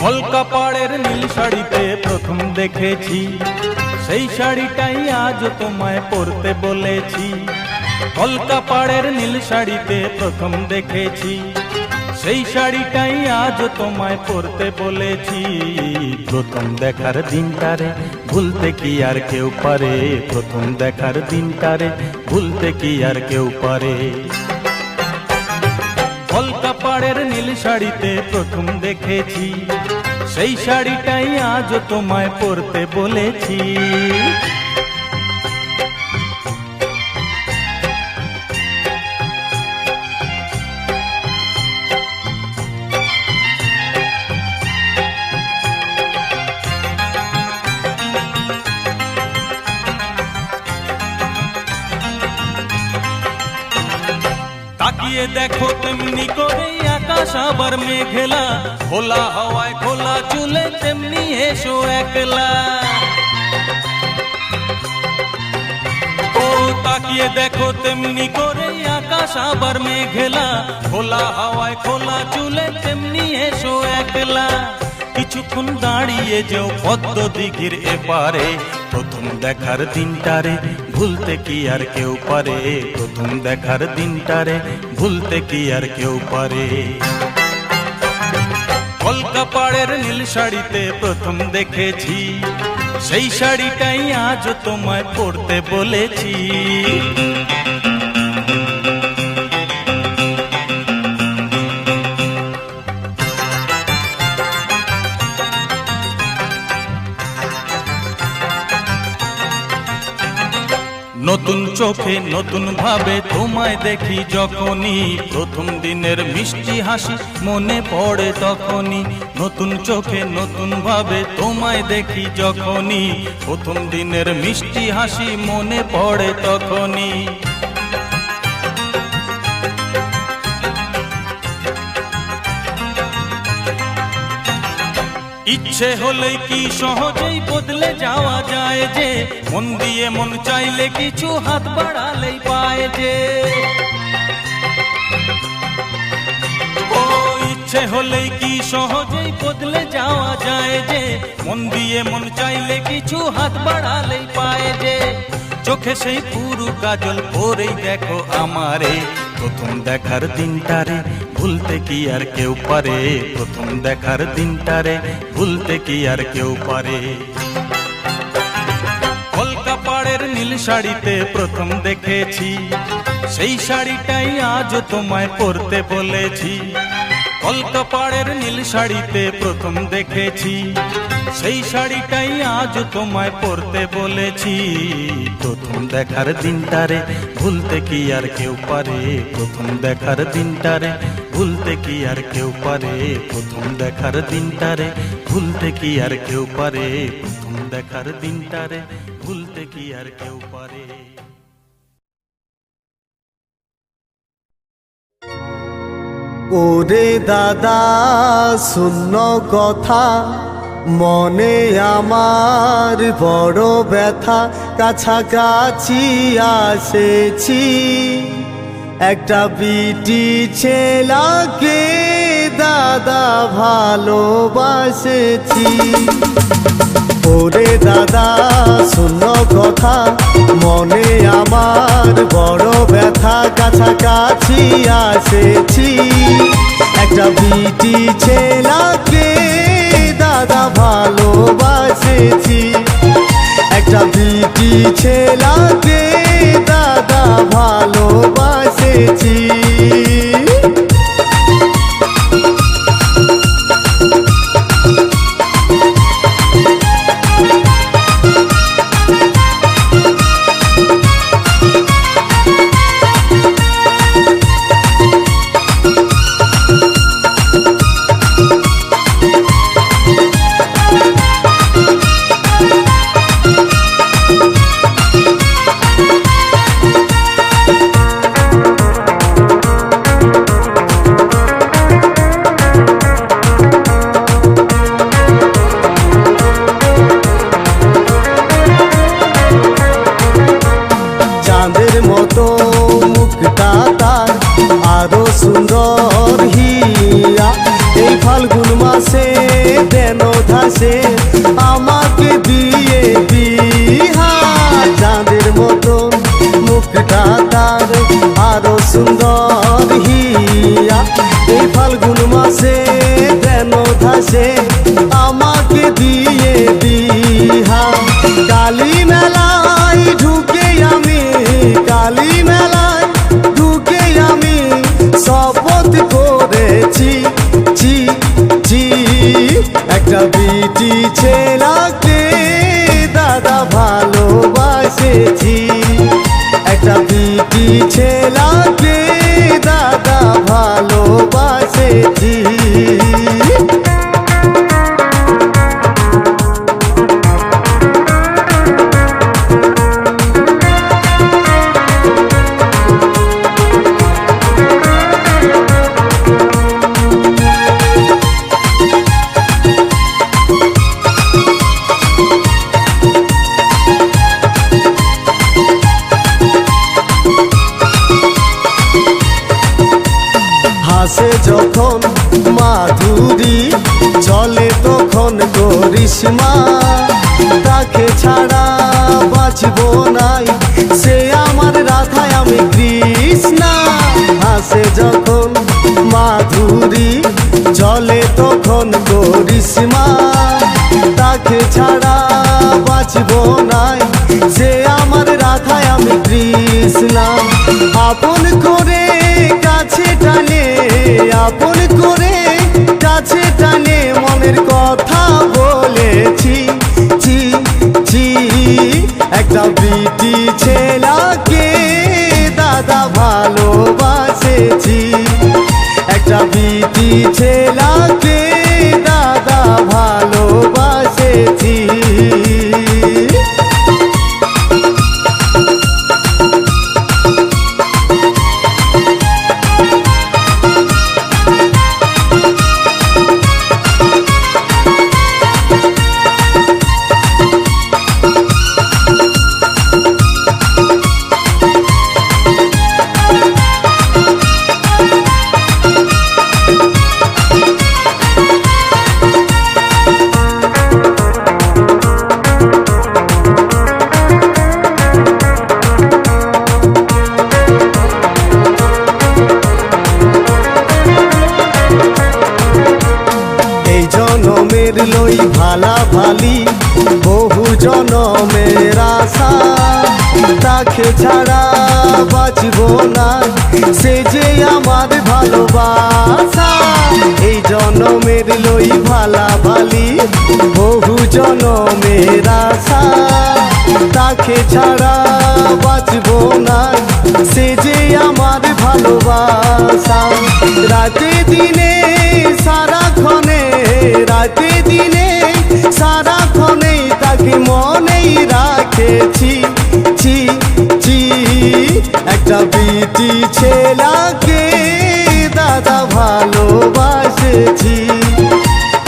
কলকা পাড়ের নীল শাড়িতে প্রথম দেখেছি, সেই শাড়িটাই আজ তোমায় পরতে বলেছি। কলকা পাড়ের নীল শাড়িতে প্রথম দেখেছি, সেই শাড়িটাই আজ তোমায় পরতে বলেছি। প্রথম দেখার দিনটারে ভুলতে কি আর কেউ পারে, প্রথম দেখার দিনটারে ভুলতে কি আর কেউ পারে। কলকা পাড়ের নীল শাড়িতে প্রথম দেখেছি, সেই শাড়িটাই আজ তোমায় পরতে বলেছি। তাকিয়ে দেখো তেমনি করে আকাশ আবার মেঘলা, খোলা হাওয়ায় খোলা চুলে তেমনি এসো একলা। ও তাকিয়ে দেখো তেমনি করে আকাশ আবার মেঘলা, খোলা হাওয়ায় খোলা চুলে তেমনি এসো একলা। কিছুক্ষণ দাঁড়িয়ে যেও পদ্ম দিঘির এপারে, প্রথম দেখার দিনটারে ভুলতে কি আর কেউ পারে, প্রথম দেখার দিনটারে ভুলতে কি আর কেউ পারে। কলকা পাড়ের নীল শাড়িতে প্রথম দেখেছি, সেই শাড়িটাই আজ তোমায় পরতে বলেছি। নতুন চোখে নতুন ভাবে তোমায় দেখি যখনই, প্রথম দিনের মিষ্টি হাসি মনে পড়ে তখনই। নতুন চোখে নতুন ভাবে তোমায় দেখি যখনই, প্রথম দিনের মিষ্টি হাসি মনে পড়ে তখনই। ইচ্ছে হলেই কি সহজেই বদলে যাওয়া যায় যে, মন দিয়ে মন চাইলে কিছু হাত বাড়ালেই পায় যে। ও ইচ্ছে হলেই কি সহজেই বদলে যাওয়া যায় যে, মন দিয়ে মন চাইলে কিছু হাত বাড়ালেই পায় যে। চোখে সেই পুরু কাজল পরেই দেখো আমারে, প্রথম দেখার দিনটারে ভুলতে কি আর কেউ পারে, প্রথম দেখার দিনটারে ভুলতে কি আর কেউ পারে। কলকা পাড়ের নীল শাড়িতে প্রথম দেখেছি, সেই শাড়িটাই আজ তোমায় পরতে বলেছি। কলকা পাড়ের নীল শাড়িতে প্রথম দেখেছি, সেই শাড়িটাই আজ তোমায় পরতে বলেছি। প্রথম দেখার দিনটারে ভুলতে কি আর কেউ পারে, প্রথম দেখার দিনটারে ভুলতে কি আর কেউ পারে, প্রথম দেখার দিনটারে ভুলতে কি আর কেউ পারে, প্রথম দেখার দিনটারে ভুলতে কি আর কেউ পারে। ওরে দাদা শূন্য কথা, মনে আমার বড় ব্যথা। কাছাকাছি আসেছি, একটা বিটি ছেলাকে দাদা ভালোবাসেছি। ওরে দাদা শূন্য কথা, মনে আমার বড় ব্যথা। কাছাকাছি আসেছি, একটা বিটি ছেলাকে দাদা ভালোবাসেছি। একটা বিটি ছেলাকে দাদা ভালোবাসেছি। হাসে আমাকে দিয়ে দিহা। কালী মেলায় ঢুকে আমি, কালী মেলায় ঢুকে আমি শপথ করেছি, ছি ছি একটা বিটি ছেলাকে দাদা ভালোবাসেছি, একটা বিটি ছেলাকে দাদা ভালোবাসেছি। হাসে যখন মাধুরী চলে তখন করিশ্মা, তাকে ছাড়া বাঁচব নাই সে আমার রাধায় আমি কৃষ্ণা। হাসে যখন মাধুরী চলে তখন করিশ্মা, তাকে ছাড়া বাঁচব নাই সে আমার রাধায় আমি কৃষ্ণা। আপন করে কাছে টানে, আপন করে কাছে টানে মনের কথা বলেছি, ছি ছি একটা বিটি ছেলাকে দাদা ভালোবাসেছি, একটা বিটি ছেলাকে দাদা ভালোবাসেছি। লই ভালা ভালি বহু জনমের আশা, তাকে ছাড়া বাঁচব না সে যে আমার ভালোবাসা। এই জনমের লই ভালা ভালি বহু জনমের আশা, তাকে ছাড়া বাঁচব না সে যে আমার ভালোবাসা। রাতে দিনে সারাক্ষণে, রাতে দিনে সারাক্ষণে তাকে মনেই রাখেছি, ছি ছি একটা বিটি ছেলাকে দাদা ভালোবাসেছি,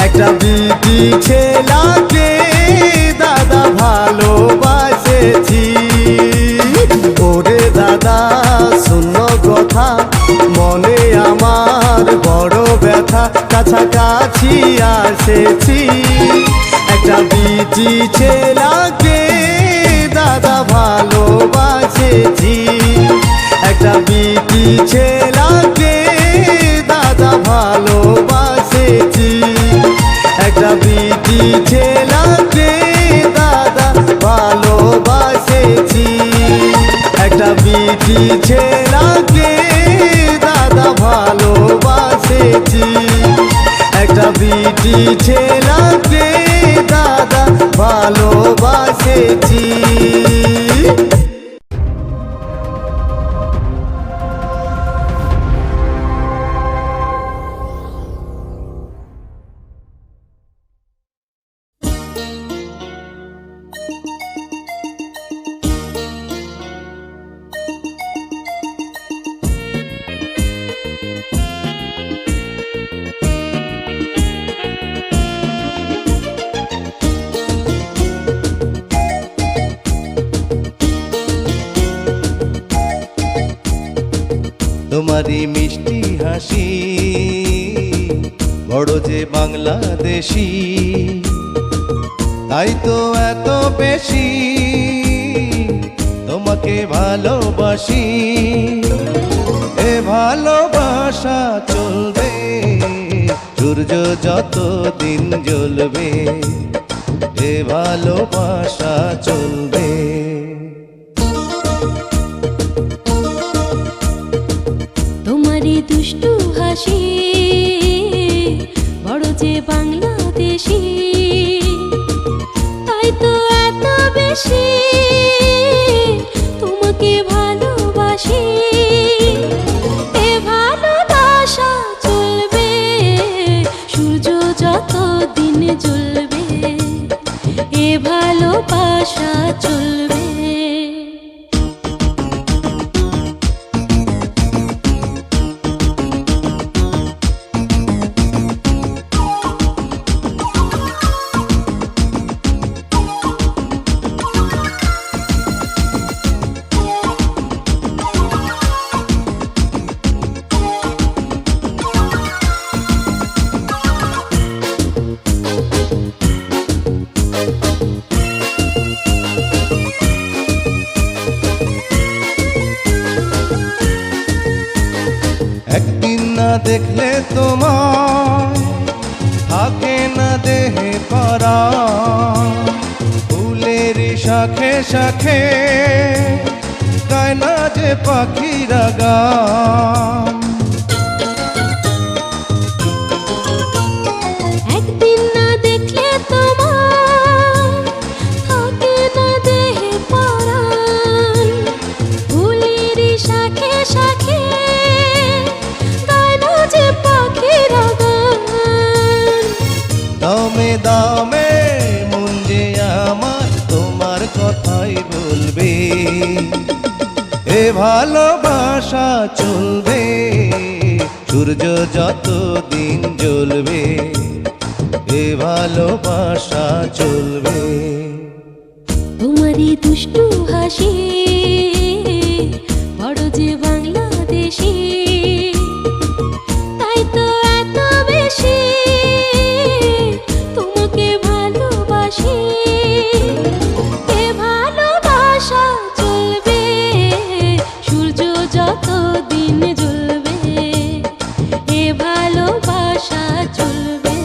একটা বিটি ছেলাকে দাদা ভালোবাসেছি। ওরে দাদা শূন্য কথা মনে আমার বড় ব্যথা, কাছাকাছি আসেছি একটা বিটি ছেলাকে দাদা ভালোবাসেছি, একটা বিটি ছেলাকে দাদা ভালোবাসেছি, একটা বিটি ছেলাকে দাদা ভালোবাসেছি, একটা বিটি ছেলাকে দাদা ভালোবাসেছি, একটা বিটি ছেলাকে দাদা ভালোবাসেছি। তোমারি মিষ্টি হাসি বড় যে বাংলাদেশি, তাই তো এত বেশি তোমাকে ভালোবাসি। এ ভালোবাসা চলবে সূর্য সূর্য যত দিন জ্বলবে এ ভালোবাসা চলবে। তোমারই দুষ্টু হাসি বড় যে বাংলাদেশি, তাই তো এত বেশি তোমাকে ভালোবাসি। এ ভালোবাসা চলবে সূর্য যত দিন জ্বলবে, এ ভালোবাসা চলবে। একদিন না দেখলে তোমার থাকে না দেহে পরা, ফুলের শাখে শাখে গায় না যে পাখিরা গান। একদিন না দেখলে তোমার থাকে না দেহে পরাণ, ফুলের শাখে শাখে গায় না যে পাখিরা গান। দামে দামে মন যে আমার তোমার কথাই বলবে, এ ভালোবাসা চলবে সূর্য যত দিন জ্বলবে, এ ভালোবাসা চলবে। তোমারই দুষ্টু হাসি বড় যে বাংলাদেশি, তাই তো এত বেশি তোমাকে ভালোবাসি। এ ভালোবাসা চলবে সূর্য যত দিন জ্বলবে, এ ভালোবাসা চলবে।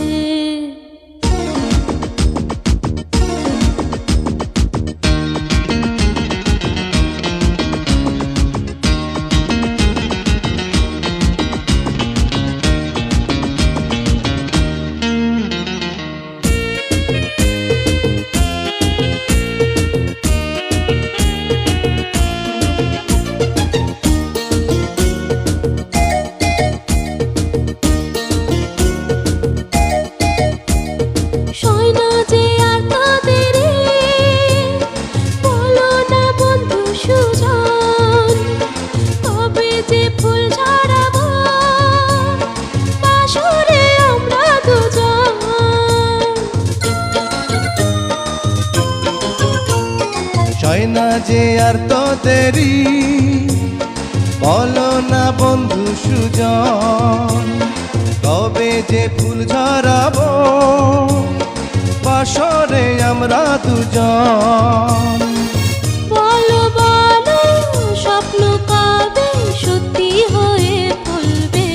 সয়না যে আর তাদেরই বলো না বন্ধু সুজন, তবে যে ফুল ঝরাবো বাসরে আমরা দুজন। সয়না যে আর তোদেরই বলো না বন্ধু সুজন, কবে যে ফুল ঝরাবো বাসরে আমরা দুজন। বলো বলো স্বপ্ন কবে সত্যি হয়ে ফলবে,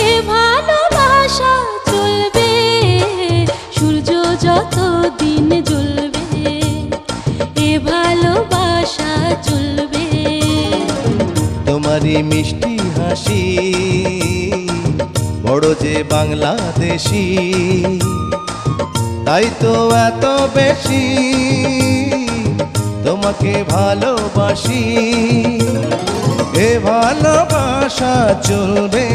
এ ভালোবাসা চলবে সূর্য যত দিন জ্বলবে, এ ভালোবাসা চলবে। তোমারই মিষ্টি হাসি বড় যে বাংলাদেশি, তাই তো এত বেশি তোমাকে ভালোবাসি। এ ভালোবাসা চলবে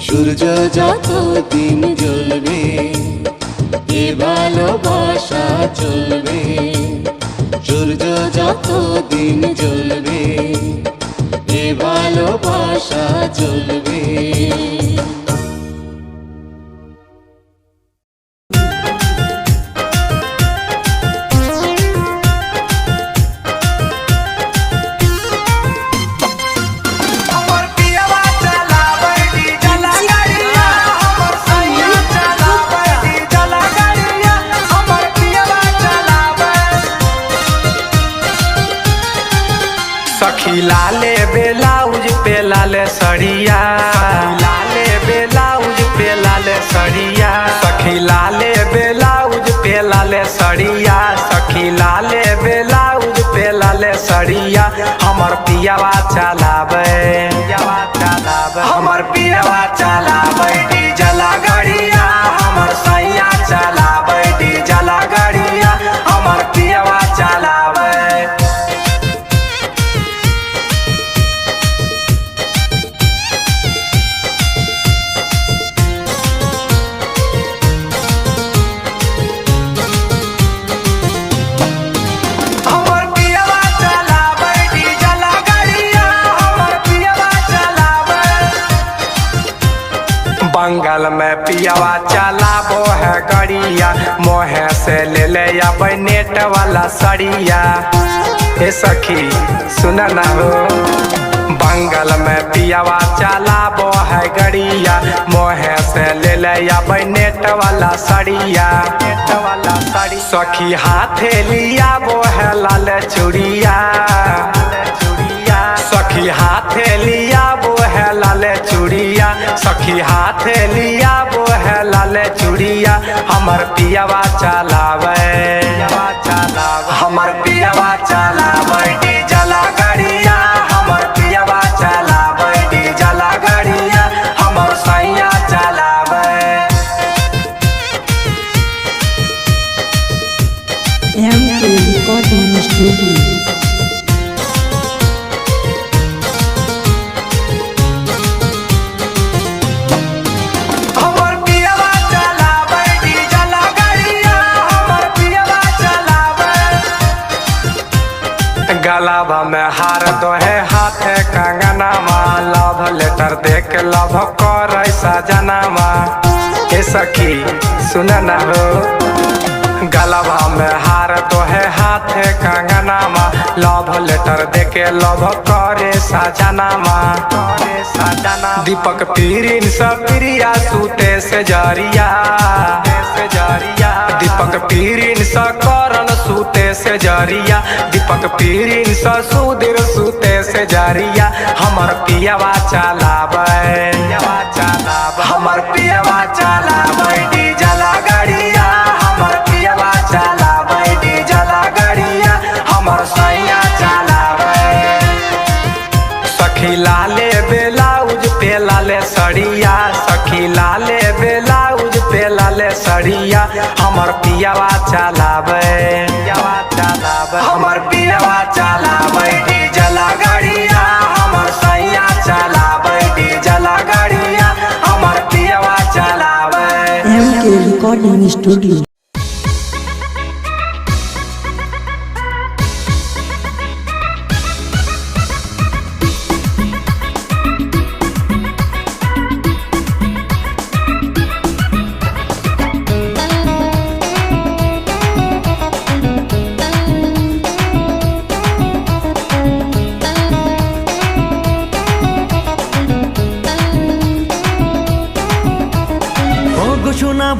সূর্য যত দিন জ্বলবে, এ ভালোবাসা চলবে সূর্য যত দিন জ্বলবে, এ ভালোবাসা চলবে। सखी लाले ब्लाउज पे लाले सड़िया, लाले ब्लाउज सड़िया सखी लाले ब्लाउज पे लाले सड़िया हमर पियावा चलावे हमर पियावा चलावे डीजल गाड़िया हमर सैया चलावे डीजल गाड़िया हमर पियावा चलावे। बंगाल में पियावा चलाबो है गड़िया मोहे से ले ले अब नेट वाला सड़िया। हे सखी सुना ना हो बंगाल में पियावा चलाबो है गड़िया मोहे से ले ले अब नेट वाला सड़िया सखी हाथे लिया वो है लाल चूड़िया सखी हाथे लिया वो है लाल चूड़िया सखी हाथे लिया वो है लाल चूड़िया हमर पियावा चलावे हमर पियावा चलावे डीजल गाड़िया हमर पियावा चलावे डीजल गाड़िया हमर सैया चलावे। MK Recording Studio. गलाबा में हार दो है हाथ कंगनामा लव लेटर देख लव कर सजनामा। हे सखी सुन न हो गलाबा में हार दो है हाथ कंगनामा लव लेटर देके लव करे सजनामा। दीपक पीरिन सप्रिया सूते से जरिया दीपक पीरिन स करण सूते से जरिया दीपक पीरिन स सुधीर सूते से जरिया हमर पियावा चलावे हमर पियावा चलावे डीजल गाड़िया हमर पियावा चलावे डीजल गाड़िया हमर सैया चलावे। सखी लाले ब्लाउज पे लाले सड़िया सखी लाले ब्लाउज पे लाले सड़िया हमर पियावा चलावे हमर पियावा चलावे डीजल गाड़िया हमर सैया चलावे डीजल गाड़िया हमर पियावा चलावे। MK Recording Studio.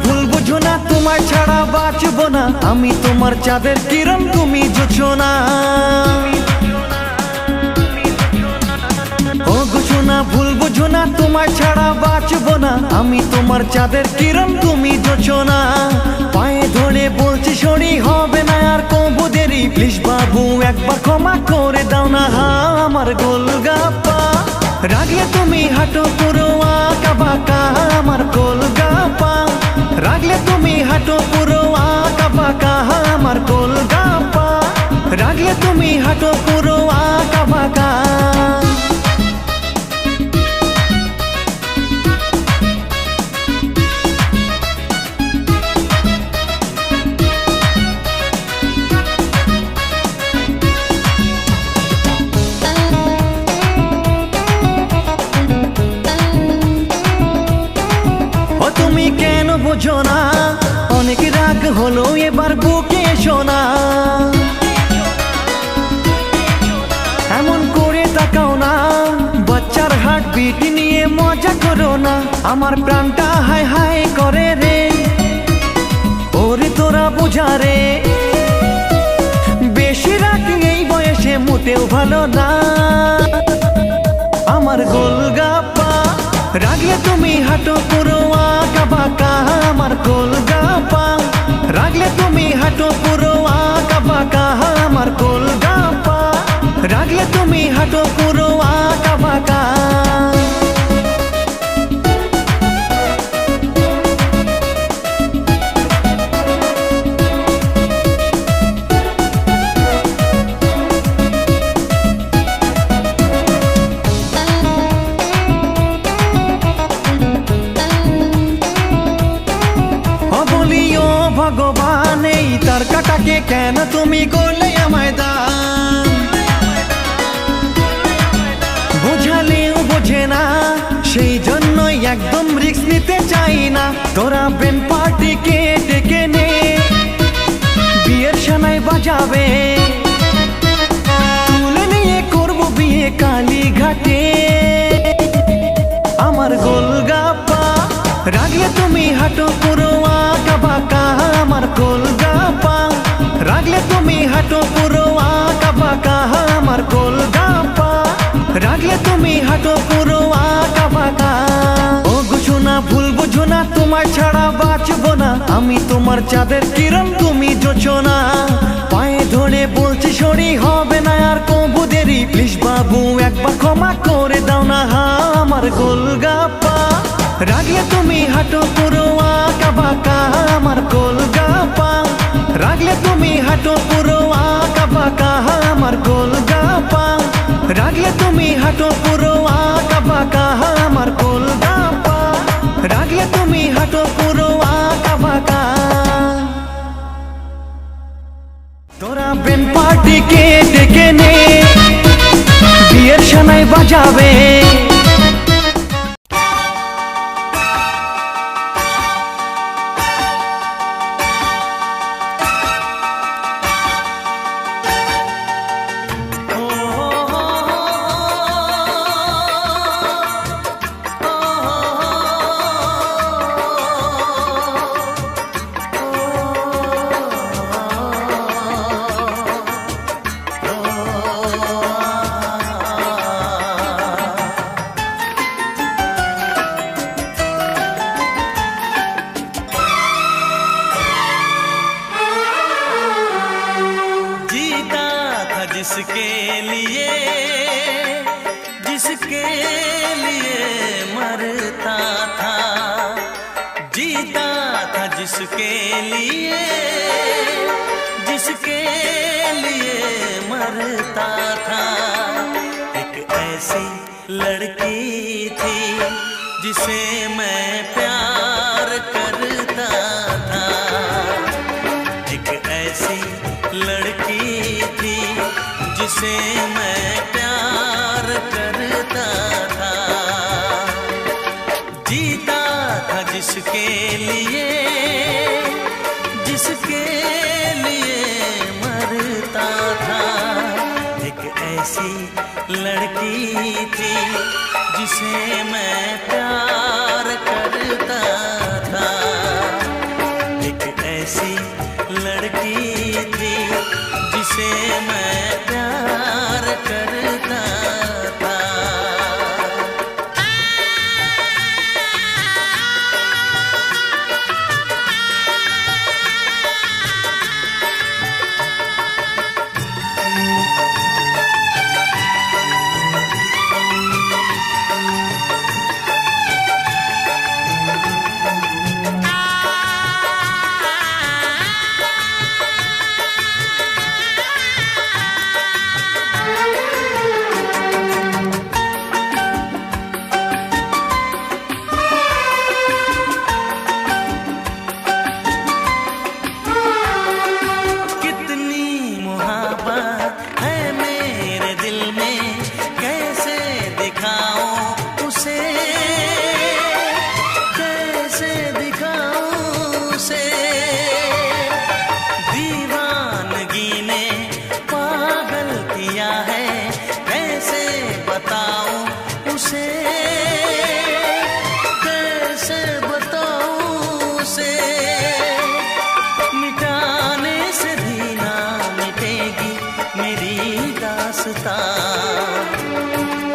ভুল বুঝো না তোমার ছাড়া বাঁচবো না আমি তোমার চাঁদের কিরণ তুমি জোছো না ও বুঝো না ভুল বুঝো না তোমার ছাড়া বাঁচবো না আমি তোমার চাঁদের কিরণ তুমি জোছো না পায়ে ধরে বলছি সরি হবে না আর কবু দেরি প্লিজ বাবু একবার ক্ষমা করে দাও না আমার গোলগাপ্পা রাগলে তুমি হাঁটো পুরো আঁকা বাঁকা আমার গোলগাপ্পা রাগলে তুমি হাঁটো পুরো আঁকা বাঁকা আমার গোলগাপ্পা রাগলে তুমি হাঁটো পুরো আঁকা বাঁকা। তুমি কেন বোঝো না অনেক রাগ হলো এবার বুকে শোনা এমন করে তাকাও না বাচ্চার হার্ট বিট নিয়ে মজা করো না আমার প্রাণটা হায় হায় করে রে ওরে তোরা বোঝা রে বেশি রাগ এই বয়সে মোটেও ভালো না আমার গোলগাপ্পা রাগলে তুমি হাঁটো পুরো আঁকা বাঁকা আমার গোলগাপ্পা রাগলে তুমি হাঁটো হাঁটো পুরো আঁকা বাঁকা আমার গোলগাপ্পা রাখলে তুমি হাঁটো পুরো আঁকা বাঁকা ভগবান এই তার কাটাকে কেন তুমি করলে আমায় দান বোঝালেও বোঝে না সেই জন্যই একদম রিস্ক নিতে চাই না তোরা ব্রেন পার্টিকে ডেকে নে বিয়ের সানাই বাজাবে তুলে নিয়ে করবো বিয়ে কালীঘাটে আমার গোলগাপ্পা রাখলে তুমি হাঁটো পুরো আঁকা বাঁকা আমার গোলগাপ্পা রাখলে তুমি হাঁটো পুরো আঁকা বাঁকা আমার গোলগাপ্পা রাখলে তুমি হাঁটো পুরো আঁকা বাঁকা ও বুঝো না ভুল বুঝো না তোমার ছাড়া বাঁচবো না আমি তোমার চাঁদের কিরণ তুমি জোছনা পায়ে ধরে বলছি সরি হবে না আর কবু দেরি প্লিজ বাবু একবার ক্ষমা করে দাও না আমার গোলগাপ্পা রাখলে তুমি হাঁটো পুরো আঁকা বাঁকা আমার গোলগাপ্পা রাখলে তুমি হাঁটো পুরো আঁকা বাঁকা আমার গোলগাপ্পা রাখলে তুমি হাঁটো পুরো আঁকা বাঁকা আমার গোলগাপ্পা রাখলে তুমি হাঁটো পুরো আঁকা বাঁকা তোরা ব্রেন পার্টিকে ডেকে নে বিয়ের সানাই বাজাবে जिसके लिए मरता था जीता था जिसके लिए मरता था एक ऐसी लड़की थी जिसे मैं प्यार करता था एक ऐसी लड़की थी जिसे मैं प्यार करता था जीता था जिसके लिए मरता था एक ऐसी लड़की थी जिसे मैं प्यार करता था एक ऐसी लड़की थी जिसे मैं प्यार करता था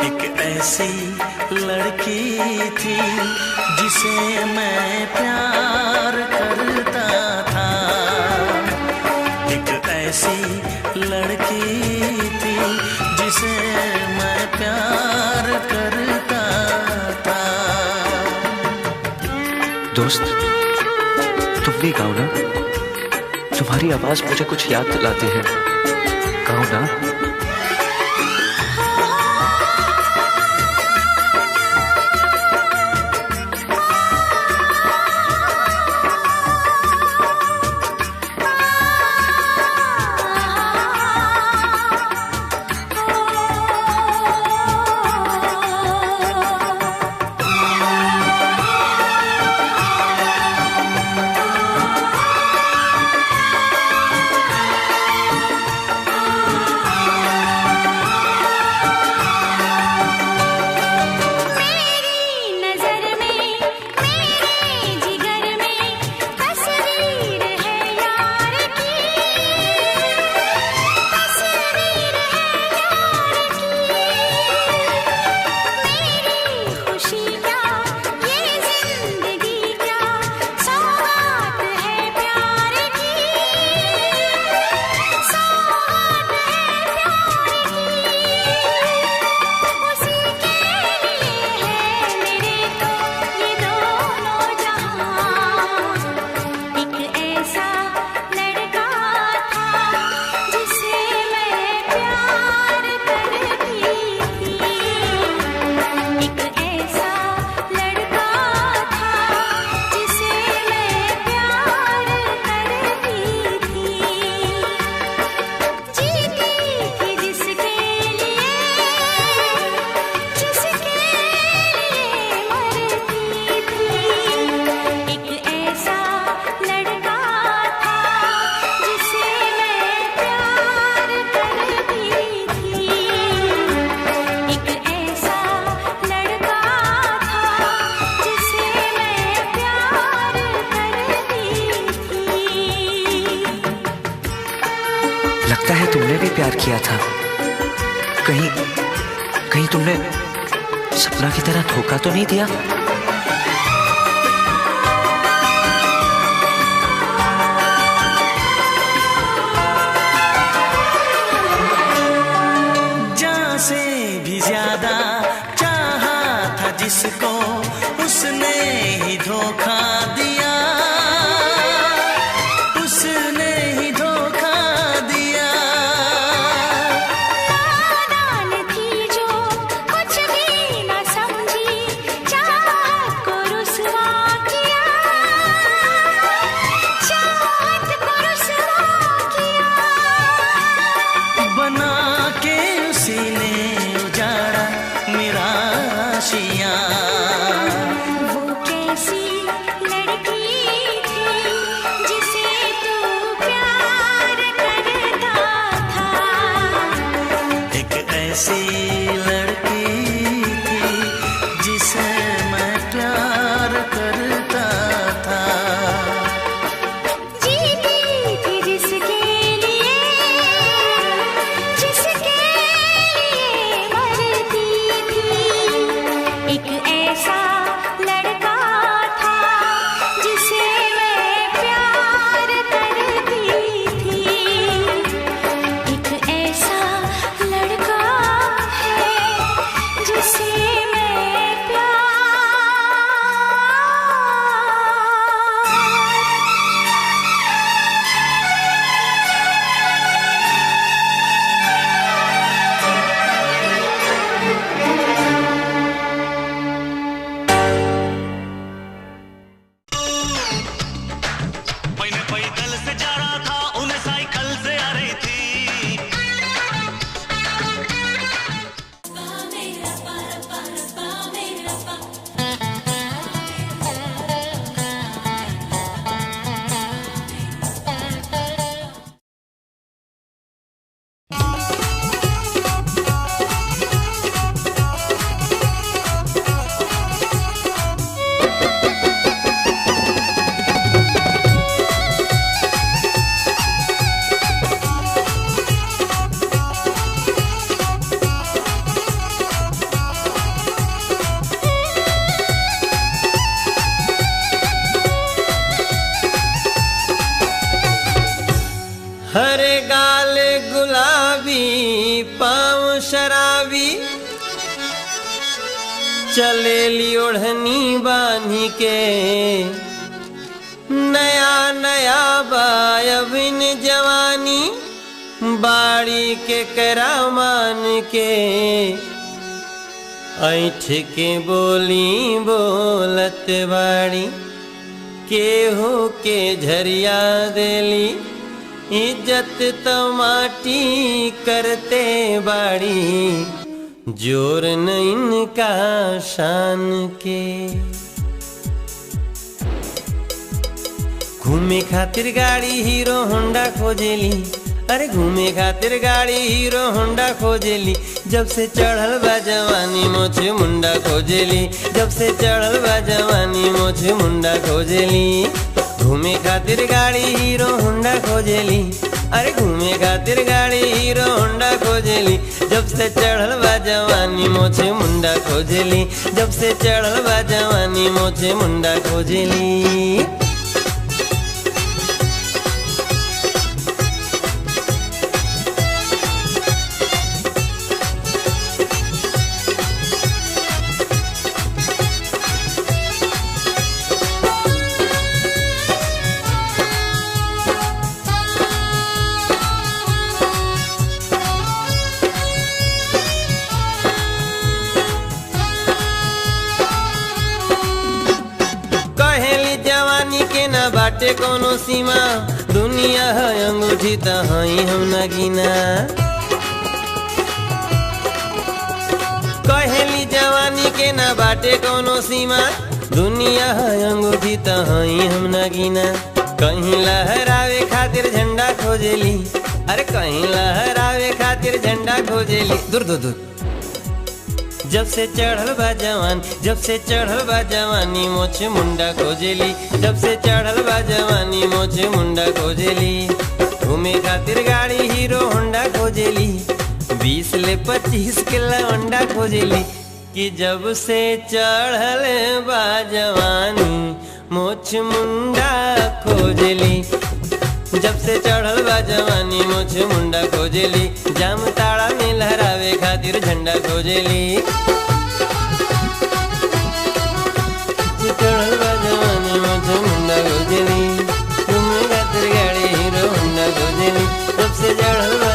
एक ऐसी लड़की थी जिसे मैं प्यार करता था लड़की थी जिसे मैं प्यार करता था। दोस्त, तुम भी गाओ ना, तुम्हारी आवाज मुझे कुछ याद दिलाती है, गाओ ना। लगता है तुमने भी प्यार किया था। कहीं तुमने सपना की तरह धोखा तो नहीं दिया? जान से भी ज्यादा चाहा था जिसको, उसने ही धोखा दिया, उसने ही धोखा दिया। नादान थी जो कुछ भी न समझी, चाहा चलेली ओढ़नी बांधी के नया नया बायबिन जवानी बाड़ी के करामान के ऐठ के बोली बोलत बाड़ी केहू के झरिया देली इज्जत तो माटी करते बाड़ी जोर न इनका शान के। घूमे खातिर गाड़ी हीरो होंडा खोजेली, अरे घूमे खातिर गाड़ी हीरो होंडा खोजेली, जब से चढ़ल बा जवानी मोछे मुंडा खोजेली, जब से चढ़ल बा जवानी मोछे मुंडा खोजेली। घूमे खातिर गाड़ी हीरो होंडा खोजेली, अरे घूमे खातिर गाड़ी हीरो होंडा खोजेली, जब से चढ़ल बा जवानी मोछे मुंडा खोजेली, जब से चढ़ल बा जवानी मोछे मुंडा खोजेली। बाटे कोनो सीमा दुनिया है अंगूठी त हई हम नगीना। कहेली जवानी के ना बाटे कोनो सीमा दुनिया है अंगूठी त हई हम नगीना। कहीं लहरावे खातिर झंडा खोजेली, अरे कहीं लहरावे खातिर झंडा खोजेली। दूर दूर दूर जब से चढ़ल बा जवान, जब से चढ़ल बा जवानी मोछे मुंडा खोजेली, जब से चढ़ल बा जवानी मोछे मुंडा खोजेली। घूमे खातिर गाड़ी हीरो होंडा खोजेली, 20 ले 25 के लौंडा खोजेली, कि जब से चढ़ल बा जवानी मोछ मुंडा खोजेली, जब से चढ़ल बा जवानी मोछे मुंडा खोजेली। जाम ताड़ा में लहरावे खातिर झंडा खोजेली, चढ़ल बा जवानी मोछे मुंडा खोजेली। घूमे खातिर गाड़ी हीरो होंडा खोजेली, जब से चढ़ल बा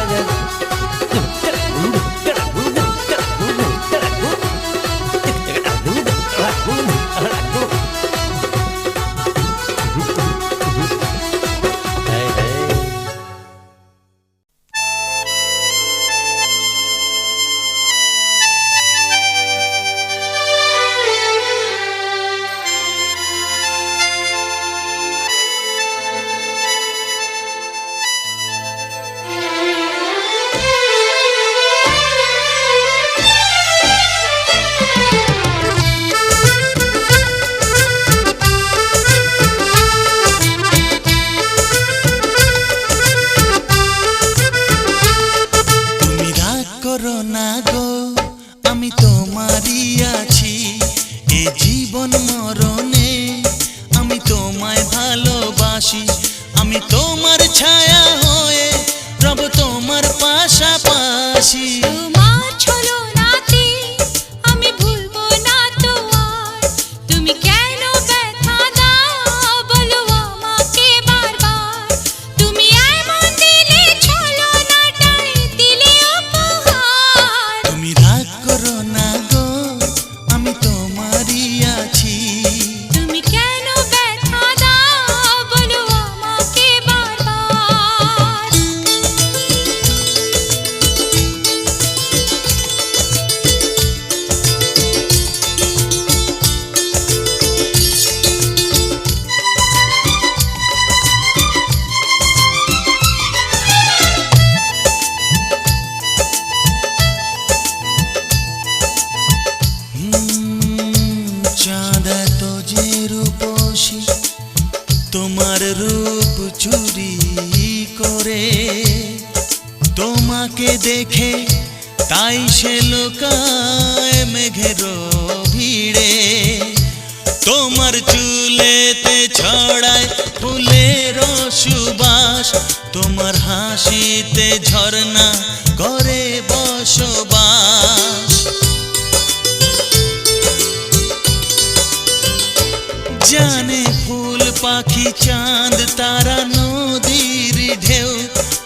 জানে ফুল পাখি চাঁদ তারা নদীর ঢেউ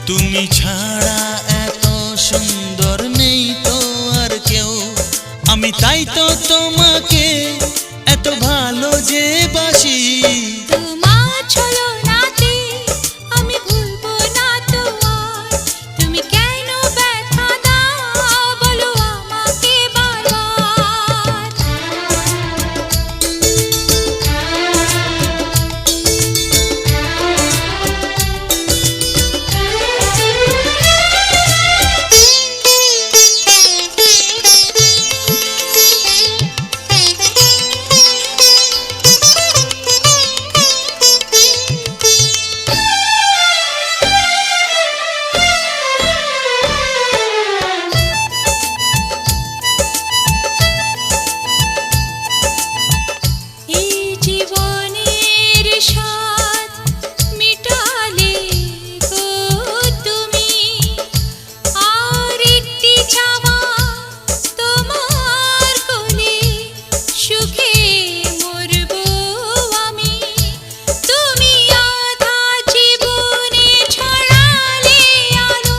তুমি ছাড়া এত সুন্দর নেই তো আর কেউ আমি তাই তো তোমাকে এত ভালো যে বাসি তোমার ছলনাতে আমি ভুলবো না তোমার তুমি কেন ব্যথা দাও বলো আমাকে বারবার এই জীবনের স্বাদ মিটালে গো তুমি আর একটি চাওয়া তোমার কোলে সুখে মরবো আমি তুমি আধা জীবনে ছড়ালে আলো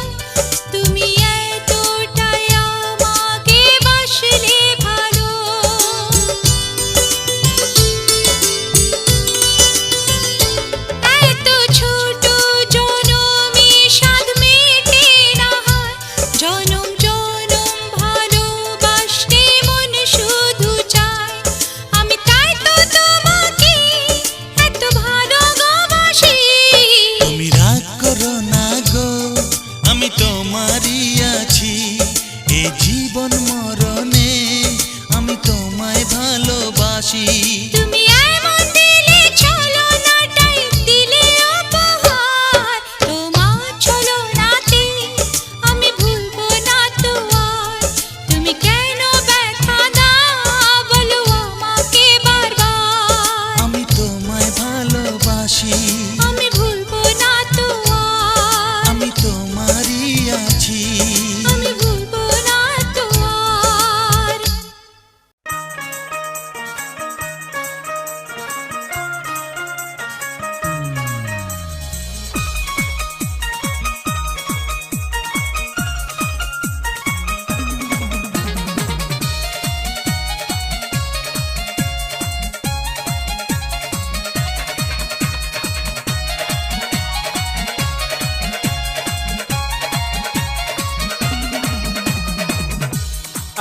তুমি এতটাই আমাকে বাসলে ভালো এত ছোট জনমে স্বাদ মেটে না হয় জনম জনম ভালোবাসতে মন শুধু চায় আমি তাই তো তোমাকে এত ভালোবাসি তুমি রাগ করো না গো আমি তোমারই আছি এ জীবন মরণে আমি তোমায় ভালোবাসি তুমি এমন দিলে ছলনাটাই দিলে উপহার তোমার ছলনাতে আমি ভুলবো না তো আর তুমি কেন ব্যথা দাও বলো আমাকে বারবার আমি তোমায় ভালোবাসি আমি ভুলবো না তো আর আমি তোমারই আছি আমি ভুলবো না তো আর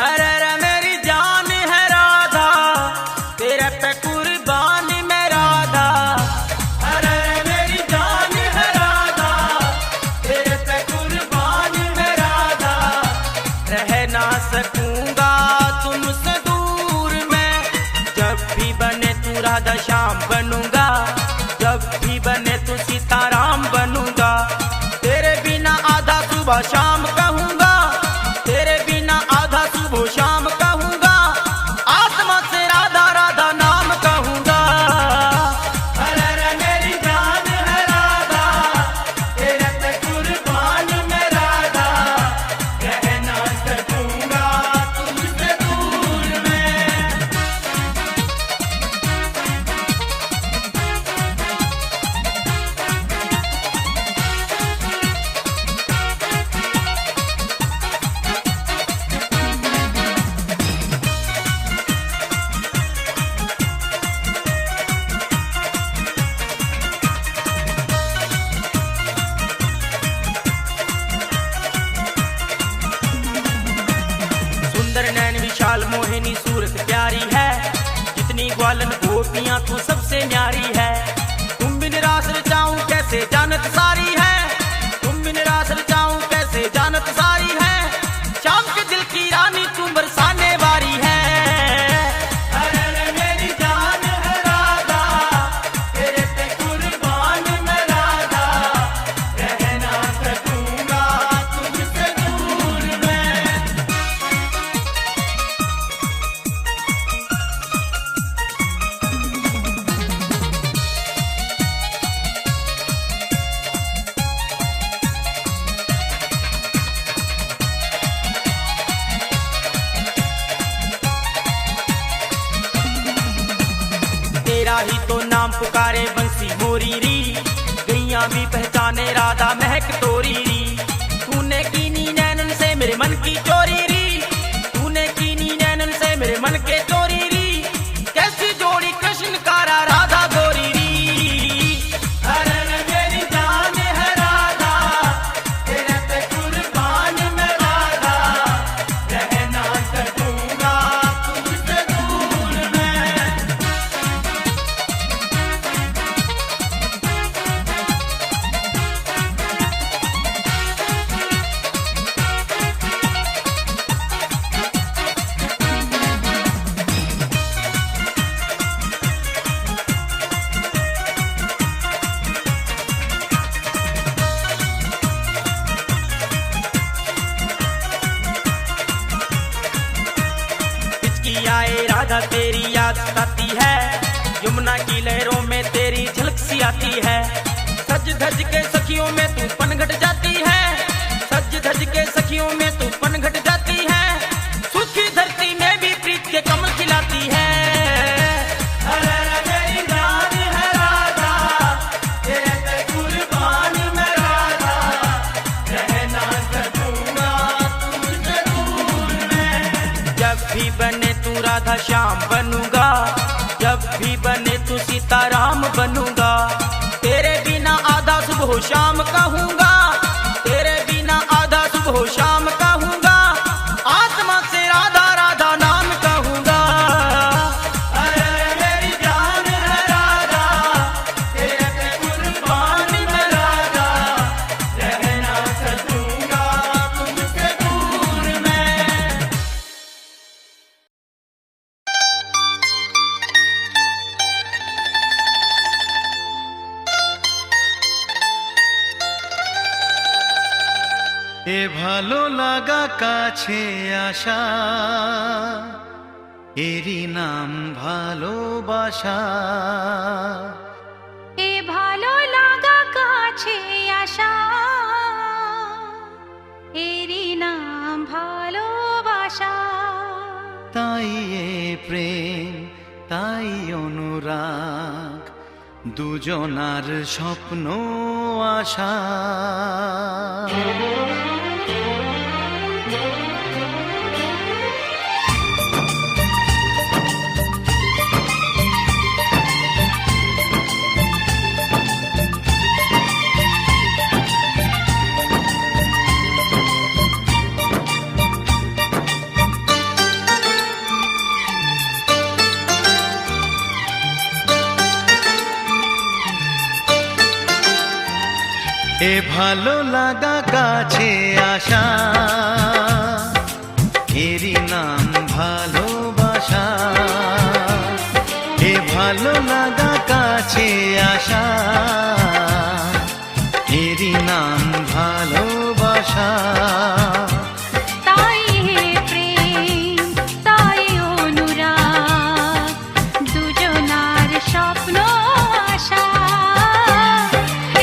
अरे रे मेरी जान है राधा तेरे पे कुर्बान मैं राधा अरे रे मेरी जान है राधा तेरे पे कुर्बान मैं राधा रह ना सकूंगा तुमसे दूर मैं जब भी बने तू राधा श्याम बनूंगा जब भी बने तू सीताराम बनूंगा तेरे बिना आधा सुबह शाम कहूंगा तेरे बिना आधा सुबह शाम कहूंगा आत्मा से राधा राधा नाम कहूंगा अरे रे मेरी जान है राधा तेरे पे कुर्बान मैं राधा रह ना सकूंगा तुमसे दूर मैं सुंदर नैन विशाल मोहिनी सूरत प्यारी है जितनी ग्वालन गोपियां तू सबसे न्यारी है तुम बिन रास रचाऊं कैसे जानत सारी है तुम बिन रास रचाऊं कैसे जानत सारी है शाम के दिल की रानी तू बरसाने वाली है अरे रे मेरी जान है राधा तेरे पे कुर्बान मैं राधा रह ना सकूंगा तुमसे दूर मैं तेरा ही तो की चोरी री, तूने कीनी नैनन से मेरे मन के चोरी री, कैसी जोड़ी कृष्ण कारा राधा गोरी री। अरे मेरी जान है राधा, तेरे पे कुर्बान मैं राधा, रहना सकूंगा तुझसे दूर मैं। आए राधा तेरी याद आती है, यमुना की लहरों में तेरी झलक सी आती है। सज धज के सखियों में तू पनघट जाती है, सज धज के सखियों में तू पनघट जाती है, सूखी धरती में भी प्रीत के कमल खिलाती है। अरे मेरी जान है राधा, तेरे पे कुर्बान मैं राधा, रहना सकूंगा तुझसे दूर मैं। जब भी बने तू राधा श्याम बनूंगा, जब भी बने तू सीताराम बनूंगा, तेरे बिना आधा सुबह शाम कहूंगा, तेरे बिना आधा सुबह शाम कहूंगा, आत्मा से राधा राधा नाम कहूंगा। अरे मेरी जान है राधा, तेरे पे कुर्बान मैं राधा, रहना सकूंगा तुझसे दूर मैं। এ ভালো লাগা কাছে আসা, এরই নাম ভালোবাসা। এ ভালো লাগা কাছে আসা, এরই নাম ভালোবাসা। তাই এ প্রেম, তাই অনুরাগ, দুজনার স্বপ্ন আশা। এ ভালো লাগা কাছে আসা, এরই নাম ভালোবাসা। এ ভালো লাগা কাছে আসা, এরই নাম ভালোবাসা। তাই হে প্রেম, তাই অনুরাগ, দুজনার স্বপ্ন আশা।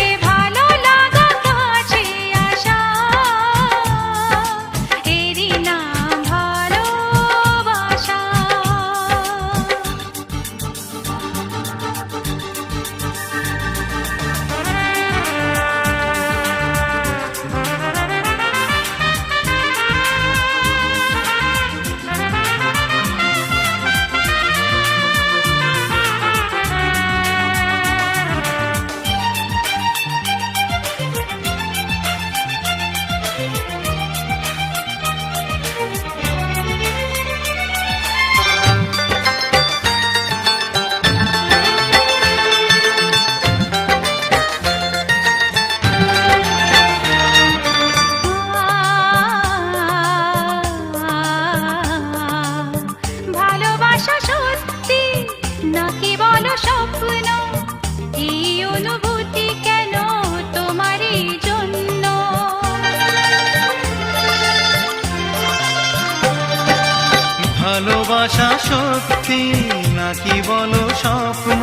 এ ভালো লাগা কাছে আসা, এরই নাম ভালোবাসা। ভালোবাসা সত্যি নাকি বলো স্বপ্ন, এই অনুভূতি কেন তোমারই জন্য। ভালোবাসা সত্যি নাকি বলো স্বপ্ন,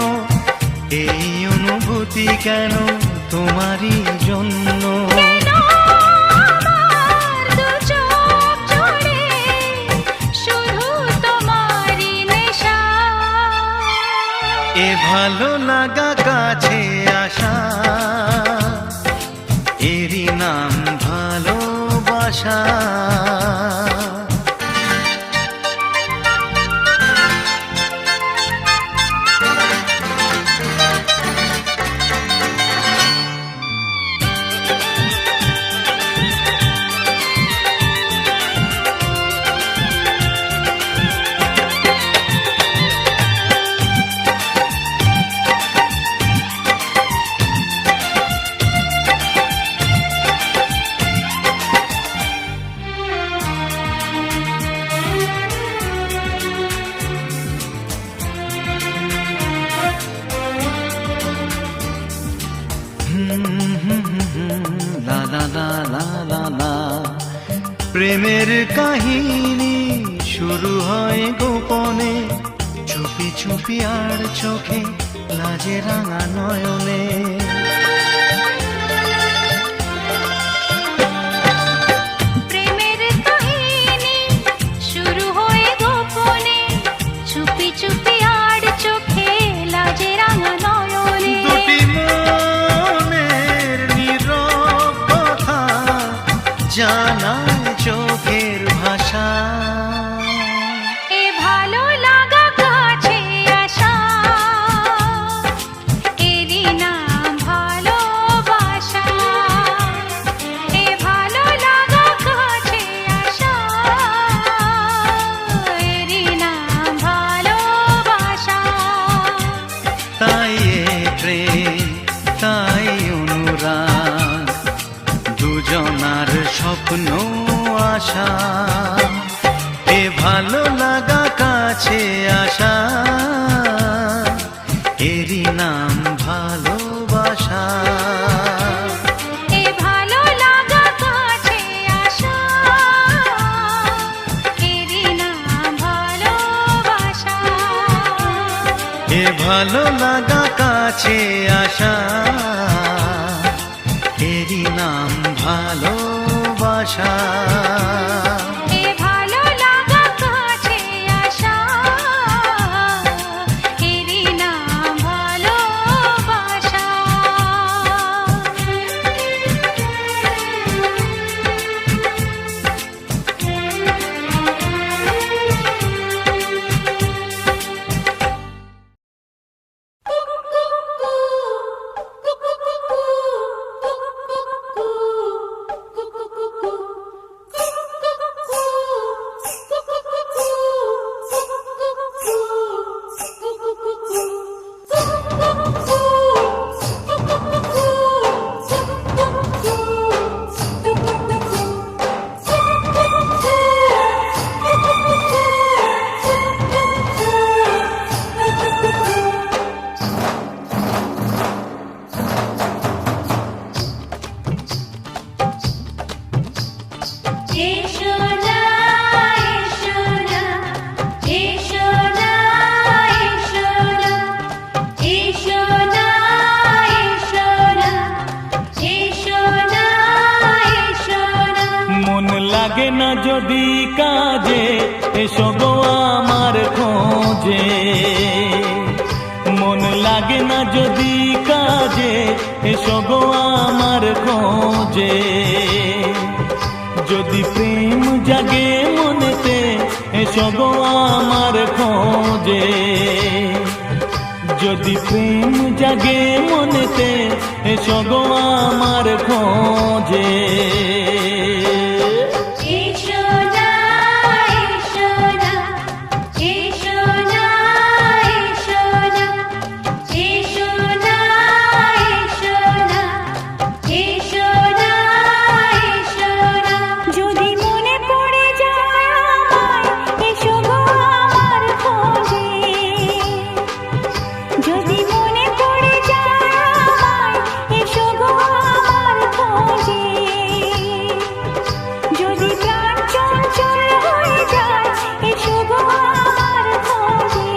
এই অনুভূতি কেন তোমারই জন্য। কেন আমার দু চোখ জুড়ে শুধু তোমারই নেশা। এ ভালো লাগা কাছে আসা, এরই নাম ভালোবাসা। প্রেমের কাহিনী শুরু হয় গোপনে, চুপি চুপি আর চোখে লাজে রাঙা নয়নে। প্রেমের কাহিনী শুরু হয়ে গোপনে, চুপি চুপি আর চোখে লাজে রাঙা নয়নে। দুটি মনের নীরব কথা জানায় চোখের ভাষা। এ ভালো লাগা কাছে আসা, এরই নাম ভালোবাসা। এ ভালো লাগা কাছে আসা, এরই নাম ভালোবাসা। তাই এ প্রেম, তাই অনুরাগ, দুজনার স্বপ্ন আশা। এ ভালো লাগা কাছে আসা, এরই নাম ভালোবাসা। এ ভালো লাগা কাছে আসা, এরই নাম ভালোবাসা। এ ভালো লাগা কাছে আসা, এরই নাম ভালোবাসা। এ ভালো লাগা কাছে আসা, এরই নাম ভালোবাসা। এসো না, এসো না, এসো না, এসো না, এসো না, এসো না, এসো না, এসো না। মন লাগে না যদি কাজে, এসো গো আমার খোঁজে। মন লাগে না যদি কাজে, এসো গো আমার খোঁজে। যদি প্রেম জাগে মনেতে, এসো গো আমার খোঁজে। যদি প্রেম জাগে মনেতে, এসো গো আমার খোঁজে। এসো না, এসো না, এসো না, এসো না, এসো না, এসো না, এসো না, এসো না। যদি মনে পড়ে যায় আমায়, এসো গো আমার খোঁজে। যদি মনে পড়ে যায় আমায়, এসো গো আমার খোঁজে। যদি প্রাণ চঞ্চল হয়ে যায়, এসো গো আমার খোঁজে।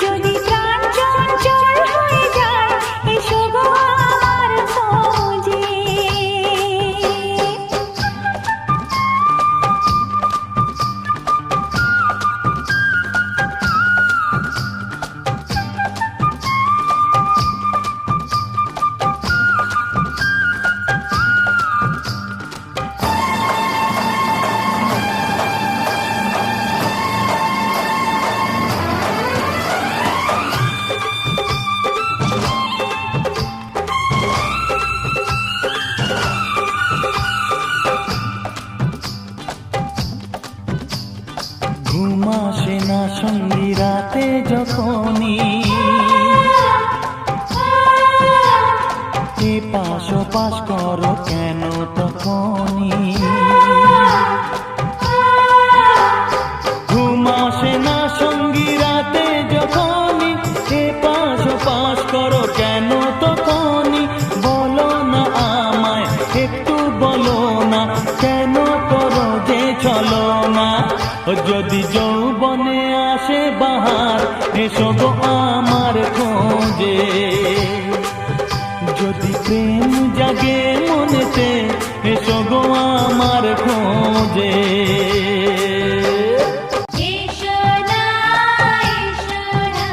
যদি প্রাণ চঞ্চল হয়ে যায়, এসো গো আমার খোঁজে। ঘুম আসে না সঙ্গী রাতে যখনই, এ পাশ ও পাশ করো কেন তখনই। ঘুম আসে না সঙ্গী রাতে যখনই, এ পাশ ও পাশ করো কেন তখনই। বলো না আমায়, একটু বলো না কেন করো যে চলো না। যদি যৌবনে আসে বাহার, এসো গো আমার খোঁজে। যদি প্রেম জাগে মনেতে, এসো গো আমার খোঁজে। এসো না, এসো না,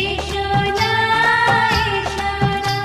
এসো না, এসো না।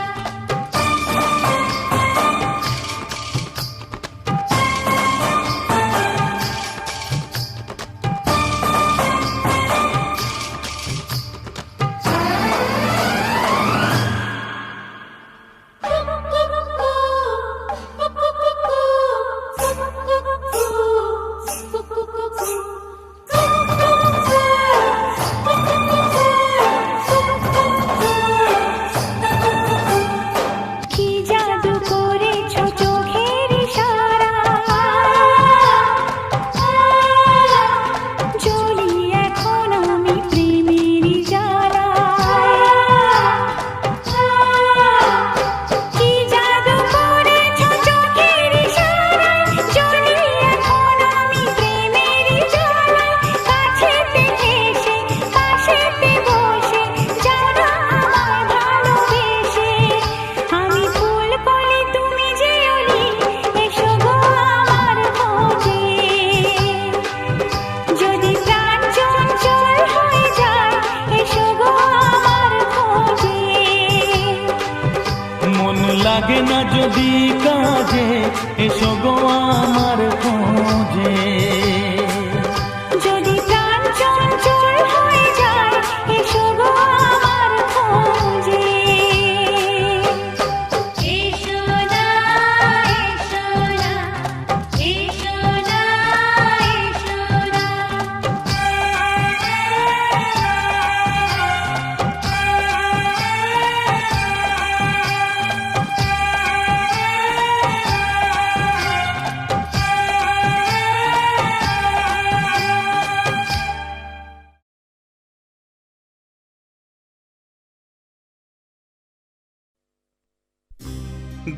কি জাদু করেছো চোখের ইশারায়, জ্বলি এখন আমি প্রেমের জ্বালায়। কি জাদু করেছো চোখের ইশারায়, জ্বলি এখন আমি প্রেমের জ্বালায়। কাছেতে এসে পাশেতে বসে যারা আমায় ভালোবেসে, আমি ফুল কলি তুমি যে অলি, এসো গো আমার খোঁজে। যদি প্রাণ চঞ্চল হয়ে যায়, এসো গো আমার খোঁজে। মন লাগে না যদি কাজে, এসো গো আমার খোঁজে। যদি প্রাণ চঞ্চল হয়ে যায়, এসো গো আমার খোঁজে। এসো না, এসো না, এসো না, এসো না।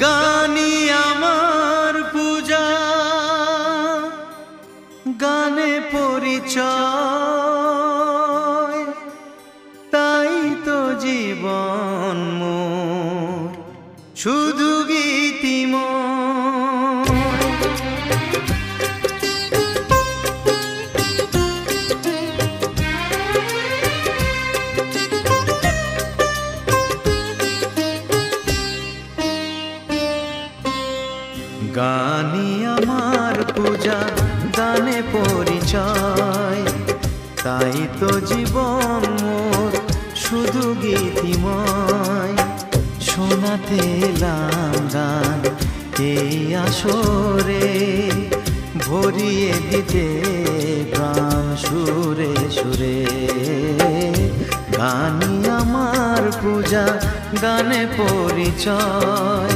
গানি আমার পূজা, গানে পরিচয়, তাই তো জীবন মোর শুধু গীতিময়। গানি আমার পূজা, গানে পরিচয়, তাই তো জীবন মোর শুধু গীতিময়। শোনাতে এলাম গান এই আসরে, ভরিয়ে দিতে প্রাণ সুরে সুরে। গানি আমার পূজা, গানে পরিচয়,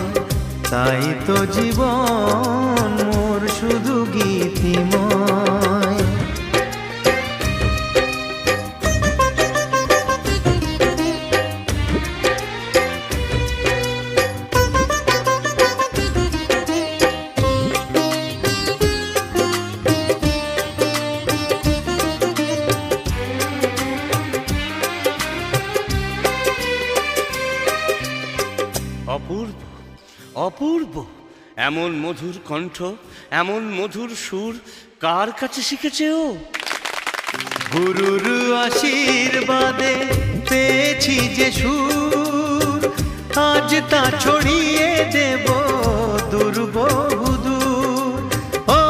তাই তো জীবন মোর শুধু গীতিময়। অপূর্ব অপূর্ব, এমন মধুর কণ্ঠ, এমন মধুর সুর কার কাছে শিখেছে ও? গুরুর আশীর্বাদে পেয়েছি যে সুর, আজ তা ছড়িয়ে দেব দুর্বহুদূর। ও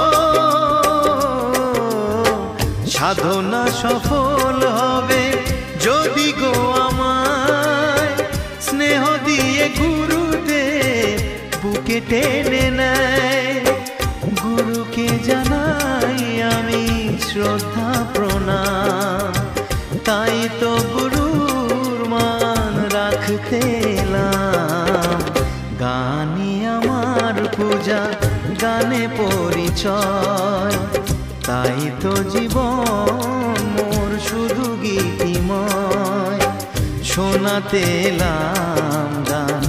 সাধনা সফল হবে যদি গো আমায় স্নেহ দিয়ে গুরুদেব বুকে টেনে নেয়। গুরুকে জানাই আমি শ্রদ্ধা প্রণাম, তাই তো গুরুর মান রাখতে এলাম। গানি আমার পূজা, গানে পরিচয়, তাই তো জীবন মোর শুধু গীতিময়। শোনাতে এলাম গান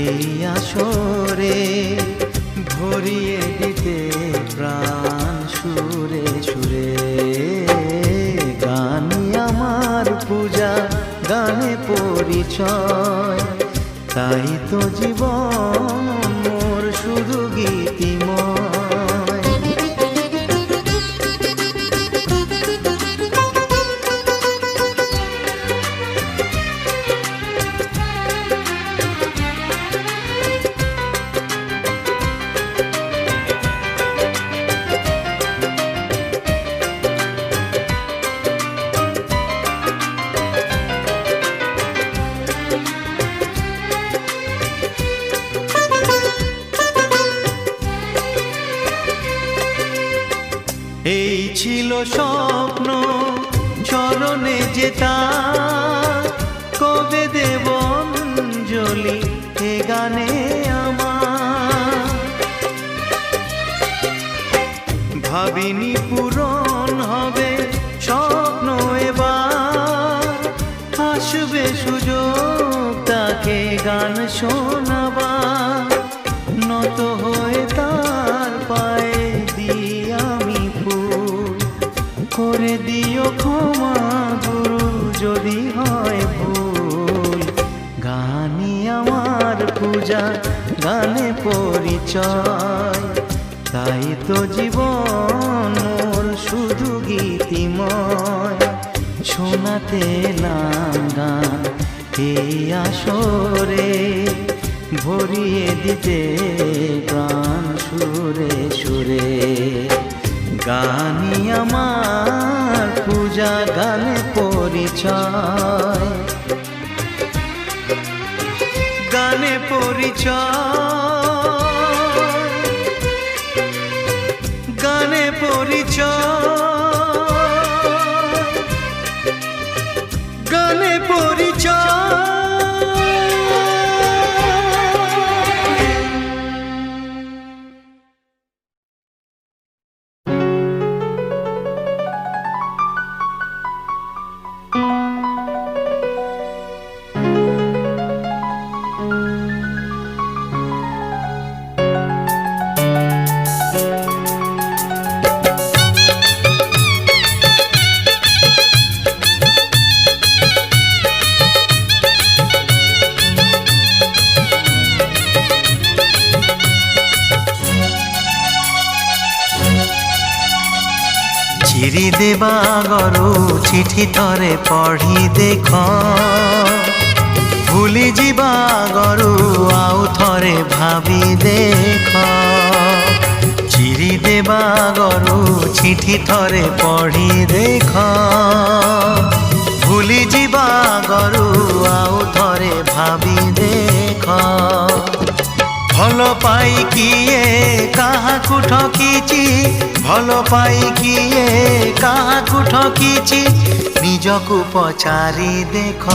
এই আসরে, ভরিয়ে দিতে প্রাণ সুরে সুরে। গানই আমার পূজা, গানে পরিচয়, তাই তো জীবন মোর শুধু গীতিময়। এই ছিল স্বপ্ন চরণে যেতা, কবে দেব অঞ্জলি এ গানে আমার। ভাবিনি পূরণ হবে স্বপ্ন এবার, আসবে সুযোগ তাকে গান শোনাবার। নত হয়ে তার পায়ে দিয়ে আমি ফুল, করে দিও ক্ষমা গুরু যদি হয় ভুল। গানই আমার পূজা, গানে পরিচয়, তাই তো জীবন মোর শুধু গীতিময়। শোনাতে এলাম গান এই আসরে, ভরিয়ে দিতে প্রাণ সুরে সুরে। গানই আমার পূজা, গানে পরিচয়, গানে পরিচয়, গানে পরিচয়, গানে পরিচয়। চিরি দেবা গরু চিঠি থরে পঢ়ি দেখ, ভুলি ଯିବା ଗରୁ ଆଉ ଥରେ ଭାବି ଦେଖ। ଚିରି ଦେବା ଗରୁ ଚିଠି ଥରେ ପଢ଼ି ଦେଖ, ଭୁଲି ଯିବା ଗରୁ ଆଉ ଥରେ ଭାବି ଦେଖ। ଭଲ ପାଇ କିଏ କାହାକୁ ଠକିଛି, ଭଲ ପାଇ କିଏ କାହାକୁ ଠକିଛି, ନିଜକୁ ପଚାରି ଦେଖ,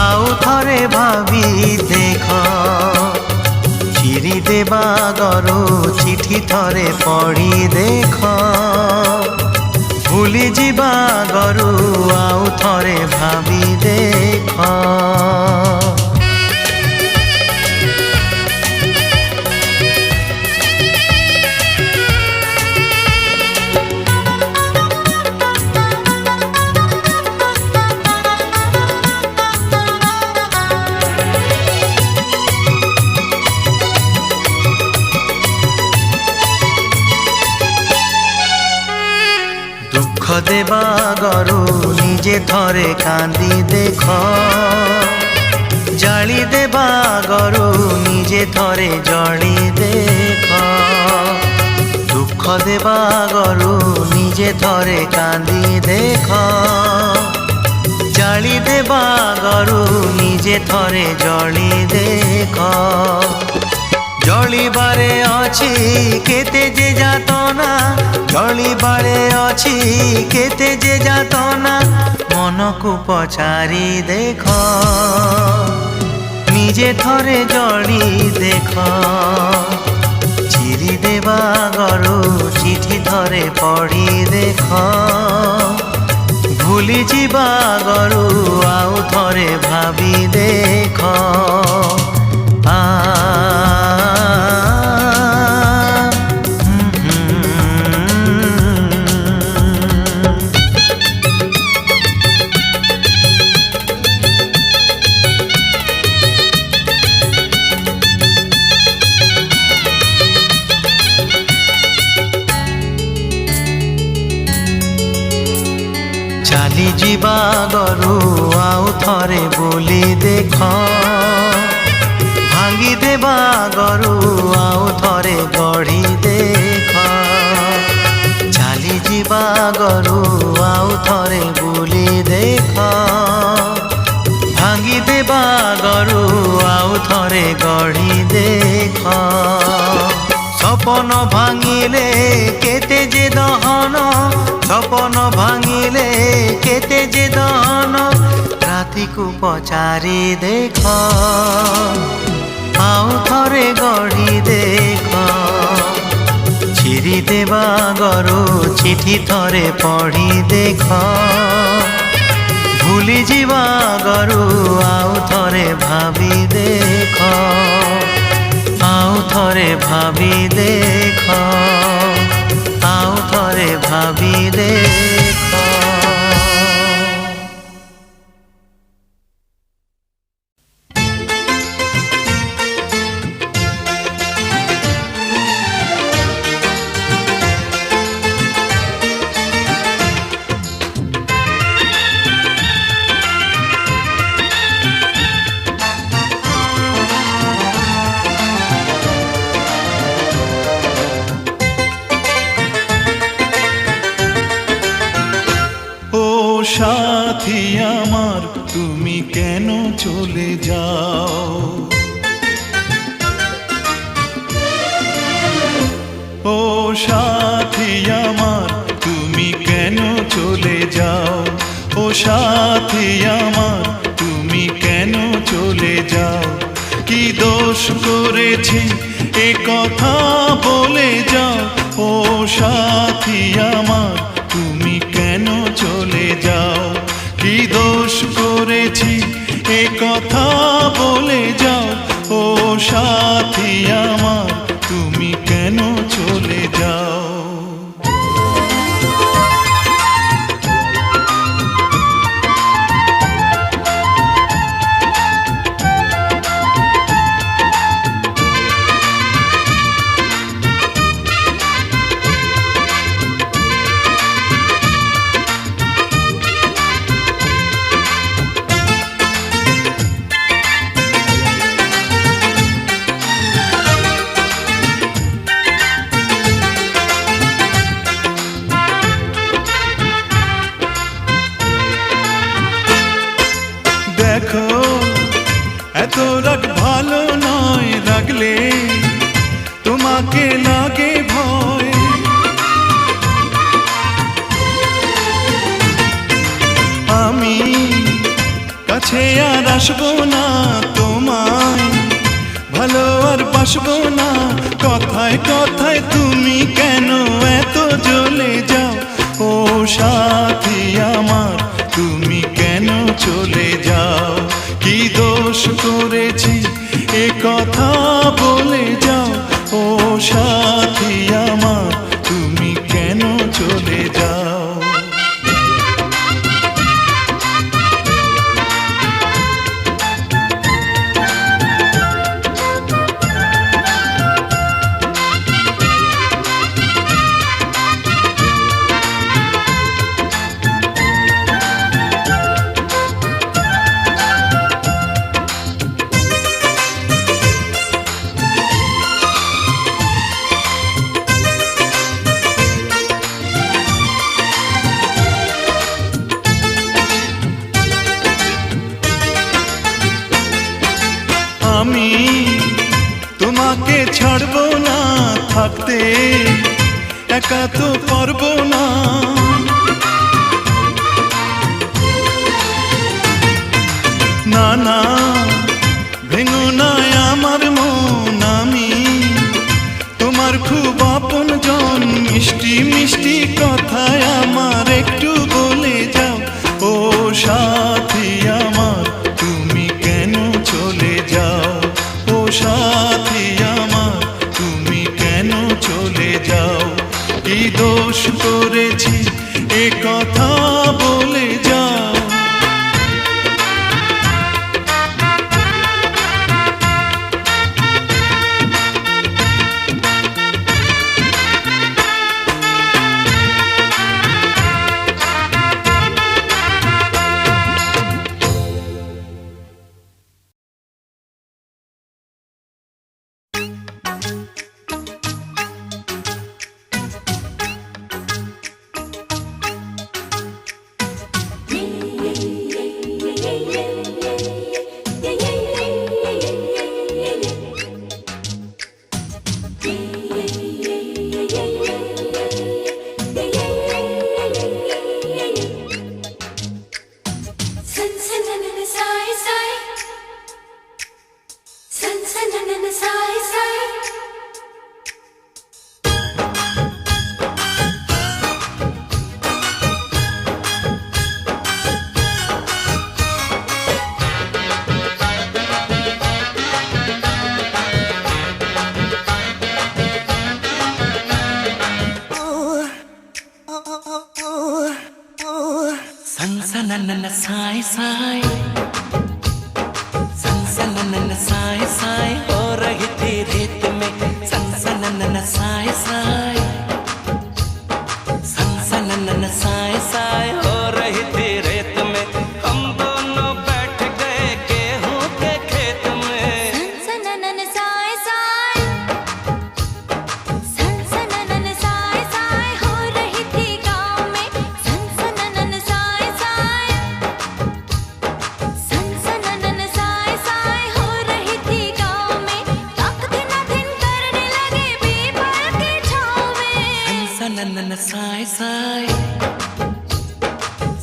ଆଉ ଥରେ ଭାବି ଦେଖ। ଚିରି ଦେବା ଗରୁ ଚିଠି ଥରେ ପଢ଼ି ଦେଖ, ଭୁଲି ଯିବା ଗରୁ ଆଉ ଥରେ ଭାବି ଦେଖ। দুঃখ দেবা গরু নিজে থরে কান্দি দেখ, জালি দেবা গরু নিজে থরে জলি দেখ। দুঃখ দেবা গরু নিজে থরে কান্দি দেখ, জালি দেবা গরু নিজে থরে জলি দেখ। জলিবারে অছি কেতে যে যাতনা, জলিবারে অছি কেতে যে যাতনা, মনকু পচারি দেখ, নিজে থরে জলি দেখ। চিরি দেবা গরু চিঠি থরে পঢ়ি দেখ, ভুলি ଯିବା ଗରୁ ଆଉ ଥରେ ଭାବି ଦେଖ। ଯିବା ଗରୁ ଆଉ ଥରେ ବୋଲି ଦେଖ, ଭାଙ୍ଗି ଦେବା ଗରୁ ଆଉ ଥରେ ଗଢ଼ି ଦେଖ। ଚାଲି ଯିବା ଗରୁ ଆଉ ଥରେ ବୋଲି ଦେଖ, ଭାଙ୍ଗି ଦେବା ଗରୁ ଆଉ ଥରେ ଗଢ଼ି ଦେଖ। সপন ভাঙিলে কেতে যে দহন, সপন ভাঙিলে কেতে যে দহন। রাতিকু পচারি দেখ, আউ থরে গড়ি দেখ। চিরি দেবা গরু চিঠি থরে পড়ি দেখ, ভুলি ଯିବା ଗରୁ ଆଉ ଥରେ ଭାବି ଦେଖ, ଆଉ ଥରେ ଭାବି ଦେଖ, ଆଉ ଥରେ ଭାବି ଦେଖ। সাথী আমার তুমি কেন চলে যাও, ও সাথী আমার তুমি কেন চলে যাও, ও সাথী আমার তুমি কেন চলে যাও। কি দোষ করেছি এ কথা বলে যাও, ও সাথী আমার তুমি কেন চলে যাও। কি দোষ করেছি এ কথা বলে যাও, ও সাথী আমার তুমি কেন চলে যাও। দেখো এত রাগ ভালো নয়, রাগলে তোমাকে লাগে ভয়। আমি কাছে আর আসবো না তোমায়, ভালো আর বাসবো না। কথায় কথায় তুমি কেন এত জ্বলে যাও, ও সাথী আমার তুমি কেন চলে যাও। কি দোষ করেছি এ কথা বলে যাও, ও সাথী আমার তুমি কেন চলে যাও। আমি তোমাকে ছাড়বো না, থাকতে একা তো পারবো না। না না ভেঙো না আমার মন, আমি তোমার খুব আপন জন। মিষ্টি মিষ্টি কথায় আমার একটু বলে যাও, ও সাথী আমার তুমি কেন চলে যাও, ও সাথী আমার তুমি কেন চলে যাও। কি দোষ করেছি এ কথা বলে যাও। सनसनन साए साए, सनसनन साए साए हो रही थी रेत में, सनसनन साए साए, सनसनन साए साए हो रही थी रेत में, हम दोनों बैठ गए गेहूं के खेत में। सनसनन साए साए, सनसनन साए साए हो रही थी गाँव में, सनसनन साए साए, सनसनन साए साए हो रही थी गाँव में, तक दिन दिन करने लगे पीपल की छाँव में। सनसनन साए साए,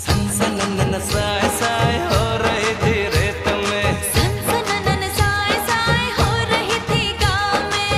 सनसनन साए साए हो रही थी रेत में। सनसनन साए साए हो रही थी गाँव में।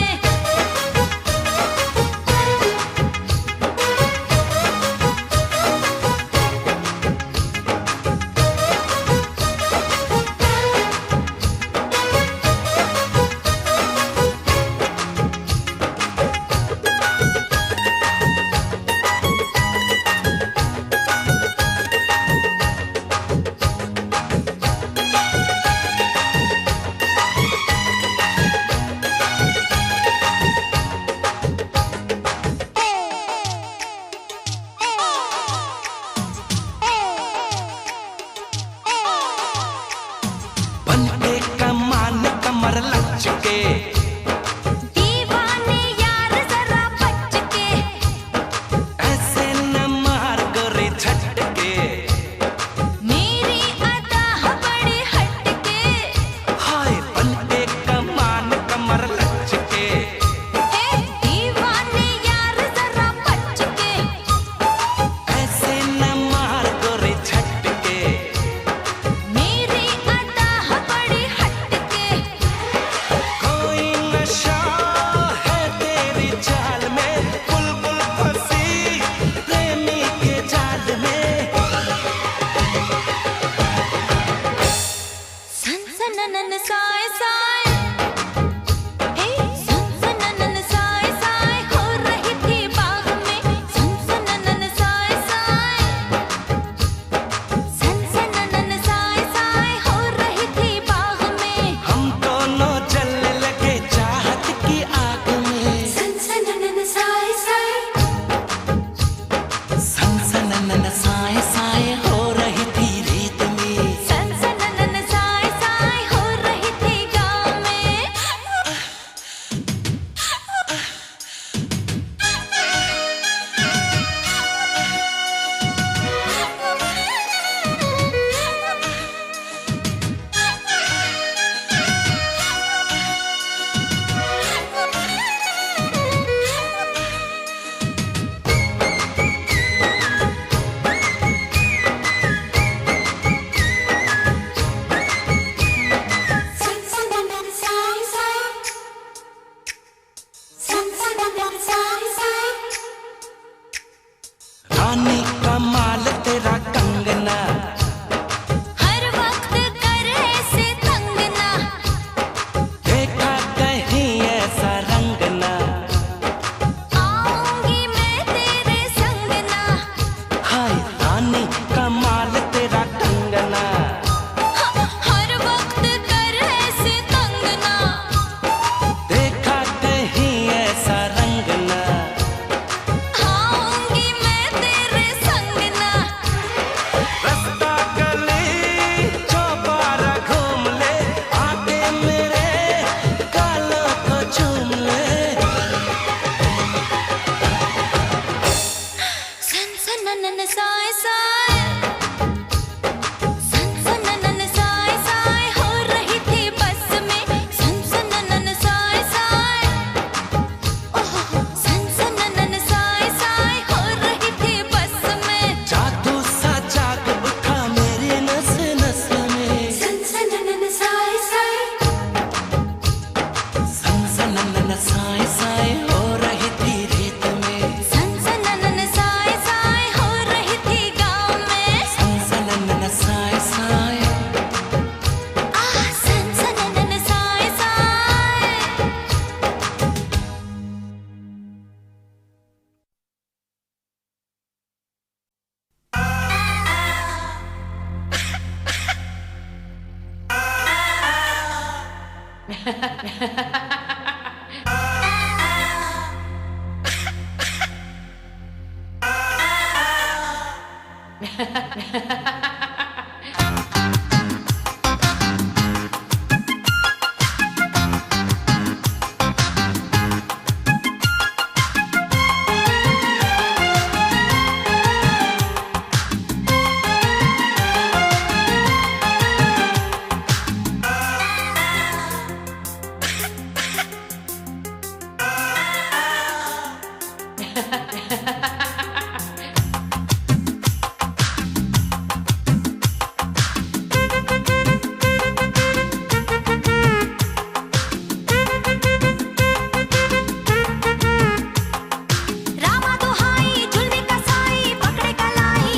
रामा दुहाई जुल्मी कसाई पकड़े कलाई,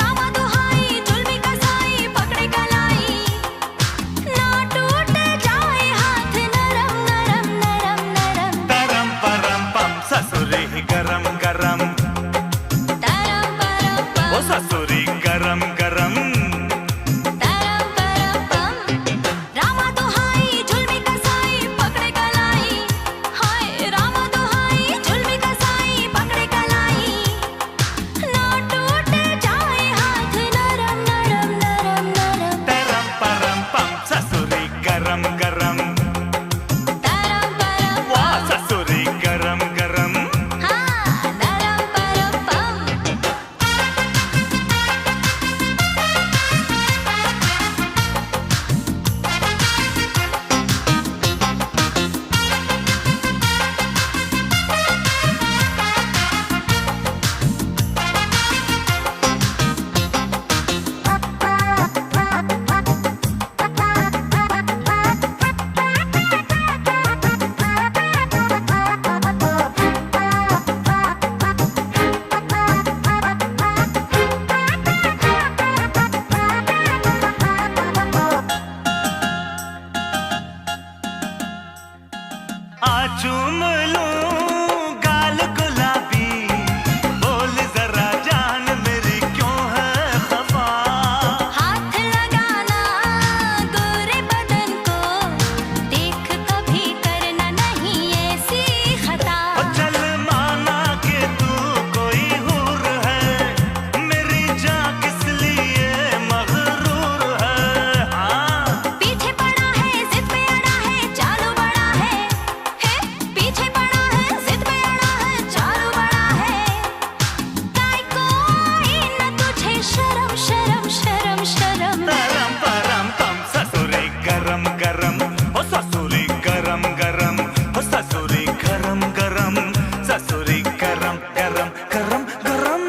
रामा दुहाई जुल्मी कसाई पकड़े कलाई, ना टूट जाए हाथ नरम नरम नरम नरम तरम परम पम ससुरी गरम गरम तरम परम पम ओ ससुरी गरम गरम तरम परम पम रामा दुहाई जुल्मी कसाई पकड़े कलाई, हाय रामा दुहाई जुल्मी कसाई पकड़े कलाई, ना टूट जाए हाथ नरम नरम नरम नरम तरम परम पम ससुरी गरम गरम तरम परम वाह ससुरी गरम गरम हाँ तरम परम पम आचूम लूं गाल गुलाबी बोल जरा जान मेरी क्यों है खफा हाथ लगाना गोरे बदन को देख कभी करना नहीं ऐसी खता ओ चल माना कि तू कोई हूर है मेरी जान किस लिए मगरूर है हाँ पीछे पड़ा है जिद पे अड़ा है चालू बड़ा है पीछे पड़ा है जिद पे अड़ा है चालू बड़ा है काय कोई न तुझे शर्म शर्म शर्म शर्म तरम परम पम ससुरी गरम गरम ओ ससुरी गरम गरम ओ ससुरी गरम गरम ससुरी गरम गरम गरम गरम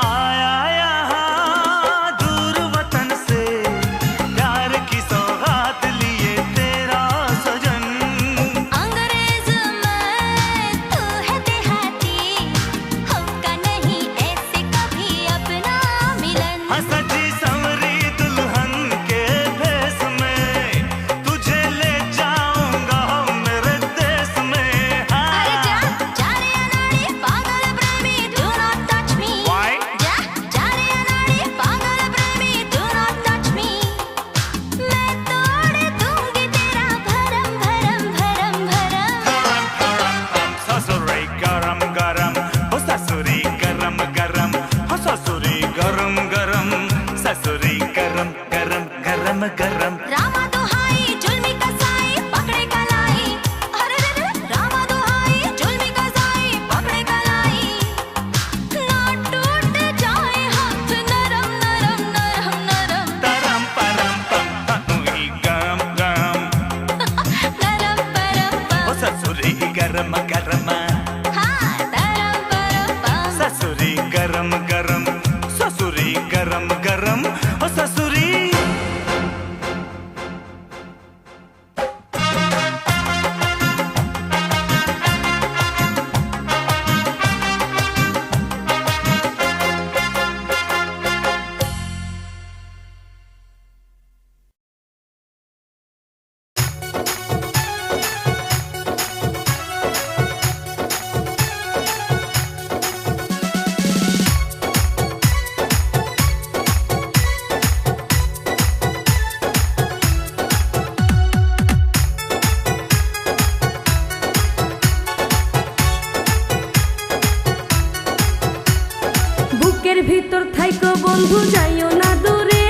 आया यहाँ दूर वतन से प्यार की सौगात लिए तेरा सजन अंग्रेज में तू है देहाती हमका नहीं ऐसे कभी अपना मिलन सजी संवरी दुल्हन के भेस में तुझे ले जाऊंगा मेरे देश में अरे जा जा रे अनाड़ी पागल प्रेमी do not touch me Why? जा जा रे अनाड़ी पागल प्रेमी do not touch me मैं तोड़ दूंगी तेरा भरम भरम भरम भरम ससुरी गरम गरम ओ ससुरी गरम गरम ओ ससुरी गरम गरम ससुरी गरम गरम गरम गरम रामा दुहाई जुल्मी कसाई पकड़े कलाई अरे रे रे रामा दुहाई जुल्मी कसाई पकड़े कलाई ना टूट जाए हाथ नरम नरम नरम नरम तरम परम पम ससुरी गरम गरम नरम परम ओ पम ससुरी गरम गरम हाँ तरम परम पम ससुरी गरम गरम ससुरी गरम गरम ओ ससुरी বন্ধু যাইও না দূরে,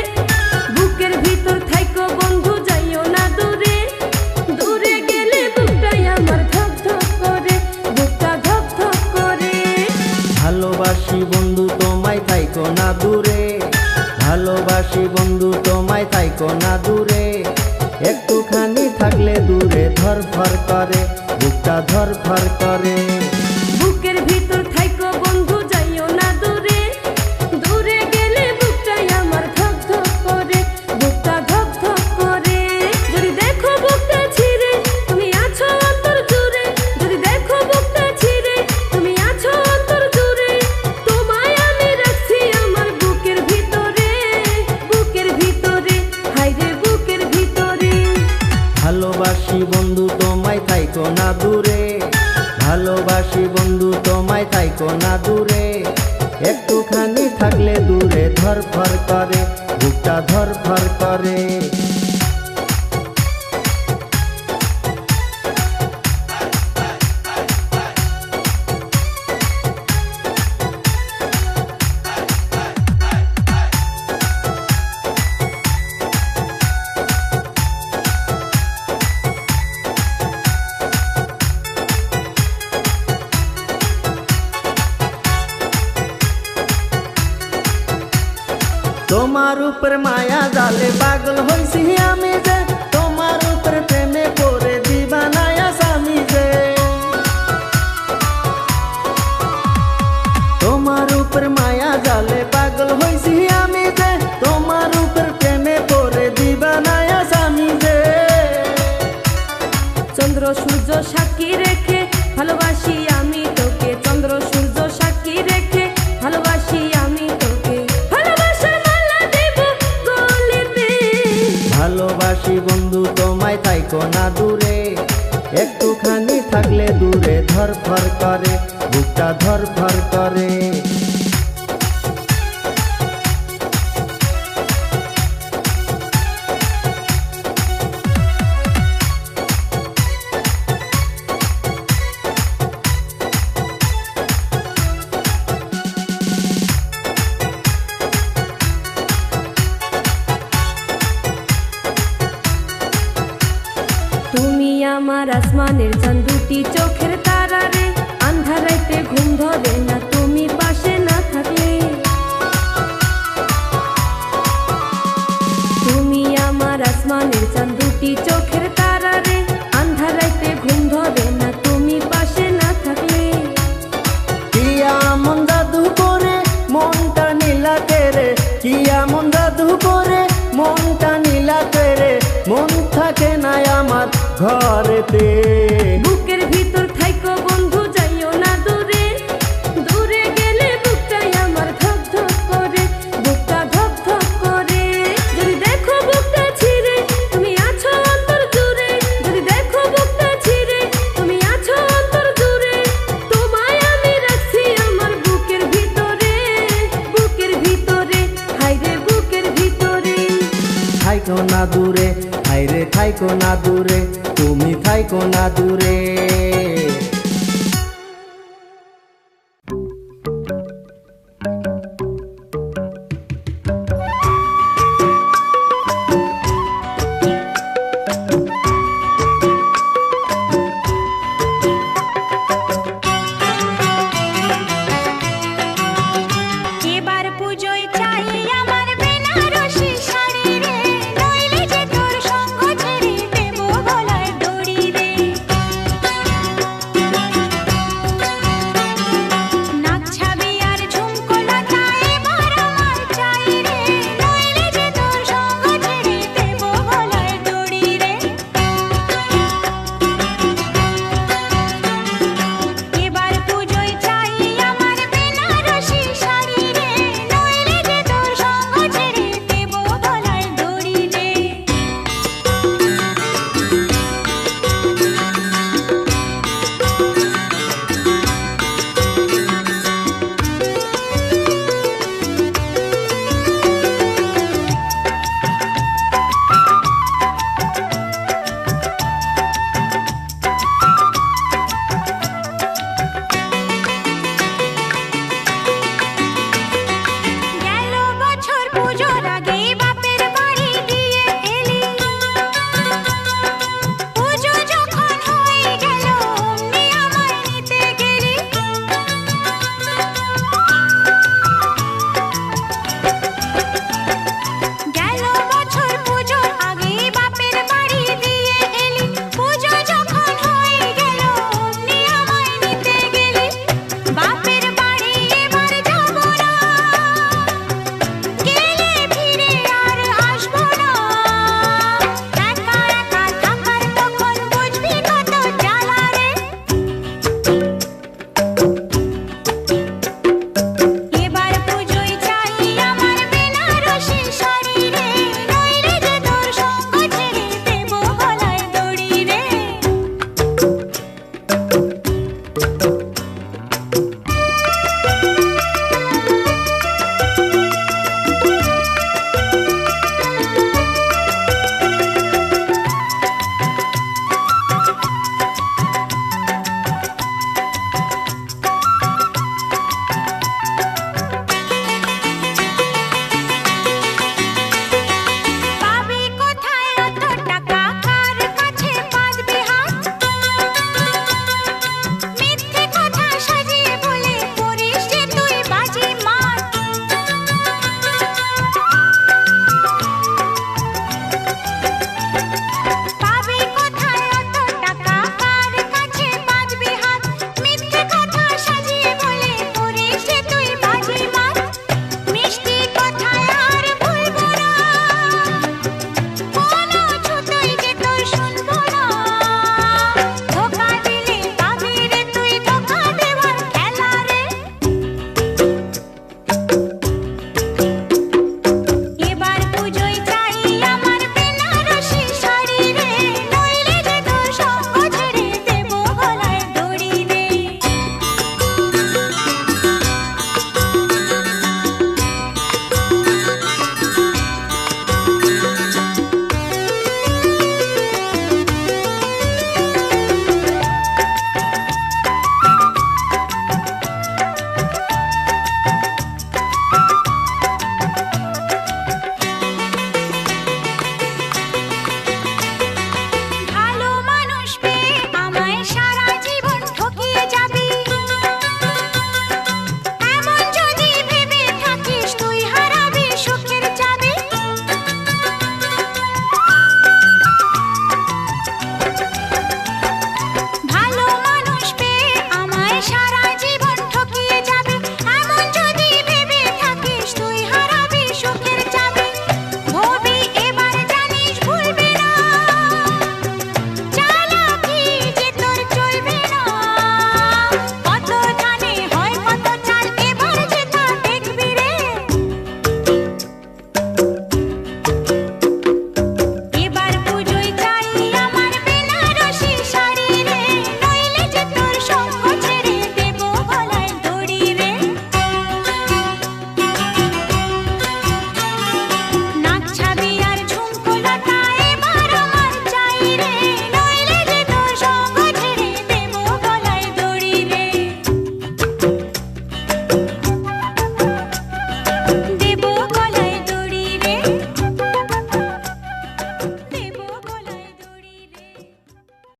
বুকের ভিতর থাইকো বন্ধু যাইও না দূরে, দূরে গেলে বুকটাই আমার ধক ধক করে, বুকটা ধক ধক করে। ভালোবাসি বন্ধু তোমায় থাইকো না দূরে, ভালোবাসি বন্ধু তোমায় থাইকো না দূরে, একটুখানি থাকলে দূরে ধরফর করে, বুকটা ধরফর করে। বুকের ভিতর থাইকো বন্ধু যাইও না দূরে, দূরে গেলে বুকটাই আমার ধক ধক করে, বুকটা ধক ধক করে। যদি দেখো বুকটা ছিঁড়ে তুমি আছো অন্তর জুড়ে, যদি দেখো বুকটা ছিঁড়ে তুমি আছো অন্তর জুড়ে, তোমায় আমি রাখছি আমার বুকের ভিতরে, বুকের ভিতরে, হায়রে বুকের ভিতরে। ভালোবাসি বন্ধু তোমায় থাইকো না দূরে, ভালোবাসি বন্ধু তোমায় থাইকো না দূরে, একটুখানি থাকলে দূরে ধরফর করে, বুকটা ধরফর করে। তোমার উপর মায়া জালে পাগল হইছি আমি যে, তোমার উপর প্রেমে পড়ে দিবানায়া স্বামী যে, তোমার উপর মায়া জালে পাগল হইছি আমি যে, তোমার উপর প্রেমে পড়ে দিবানায়া স্বামী যে। চন্দ্র সূর্য সাক্ষী রেখে ভালোবাসি আমি তোকে, চন্দ্র সূর্য সাক্ষী রেখে ভালোবাসি আমি তোকে, ভালোবাসার মালা দেব গলেতে। ভালোবাসি বন্ধু তোমায় থাইকো না দূরে, একটুখানি থাকলে দূরে ধরফর করে, বুকটা ধরফর করে। তুমি আমার আসমানের চাঁদ, দুটি চোখের তারা রে, আন্ধার রাইতে ঘুম ধরে না তুমি পাশে না থাকলে। তুমি আমার আসমানের চাঁদ, দুটি চোখের তারা রে, আন্ধার রাইতে ঘুম ধরে না তুমি পাশে না থাকলে। কি এমন জাদু করে মনটা নীলাতে রে, কি এমন জাদু করে মনটা নীলাতে রে, মন থাকে না আমার ঘরেতে। বুকের ভিতর থাইকো বন্ধু যাইও না দূরে, দূরে গেলে বুকটাই আমার ধক ধক করে, বুকটা ধক ধক করে। যদি দেখো বুকটা ছিঁড়ে তুমি আছো অন্তর জুড়ে, যদি দেখো বুকটা ছিঁড়ে তুমি আছো অন্তর জুড়ে, তোমায় আমি রাখছি আমার বুকের ভিতরে, বুকের ভিতরে, হায়রে বুকের ভিতরে। থাইকো না দূরে, হায়রে থাইকো না দূরে, তুমি থাইকো না দূরে।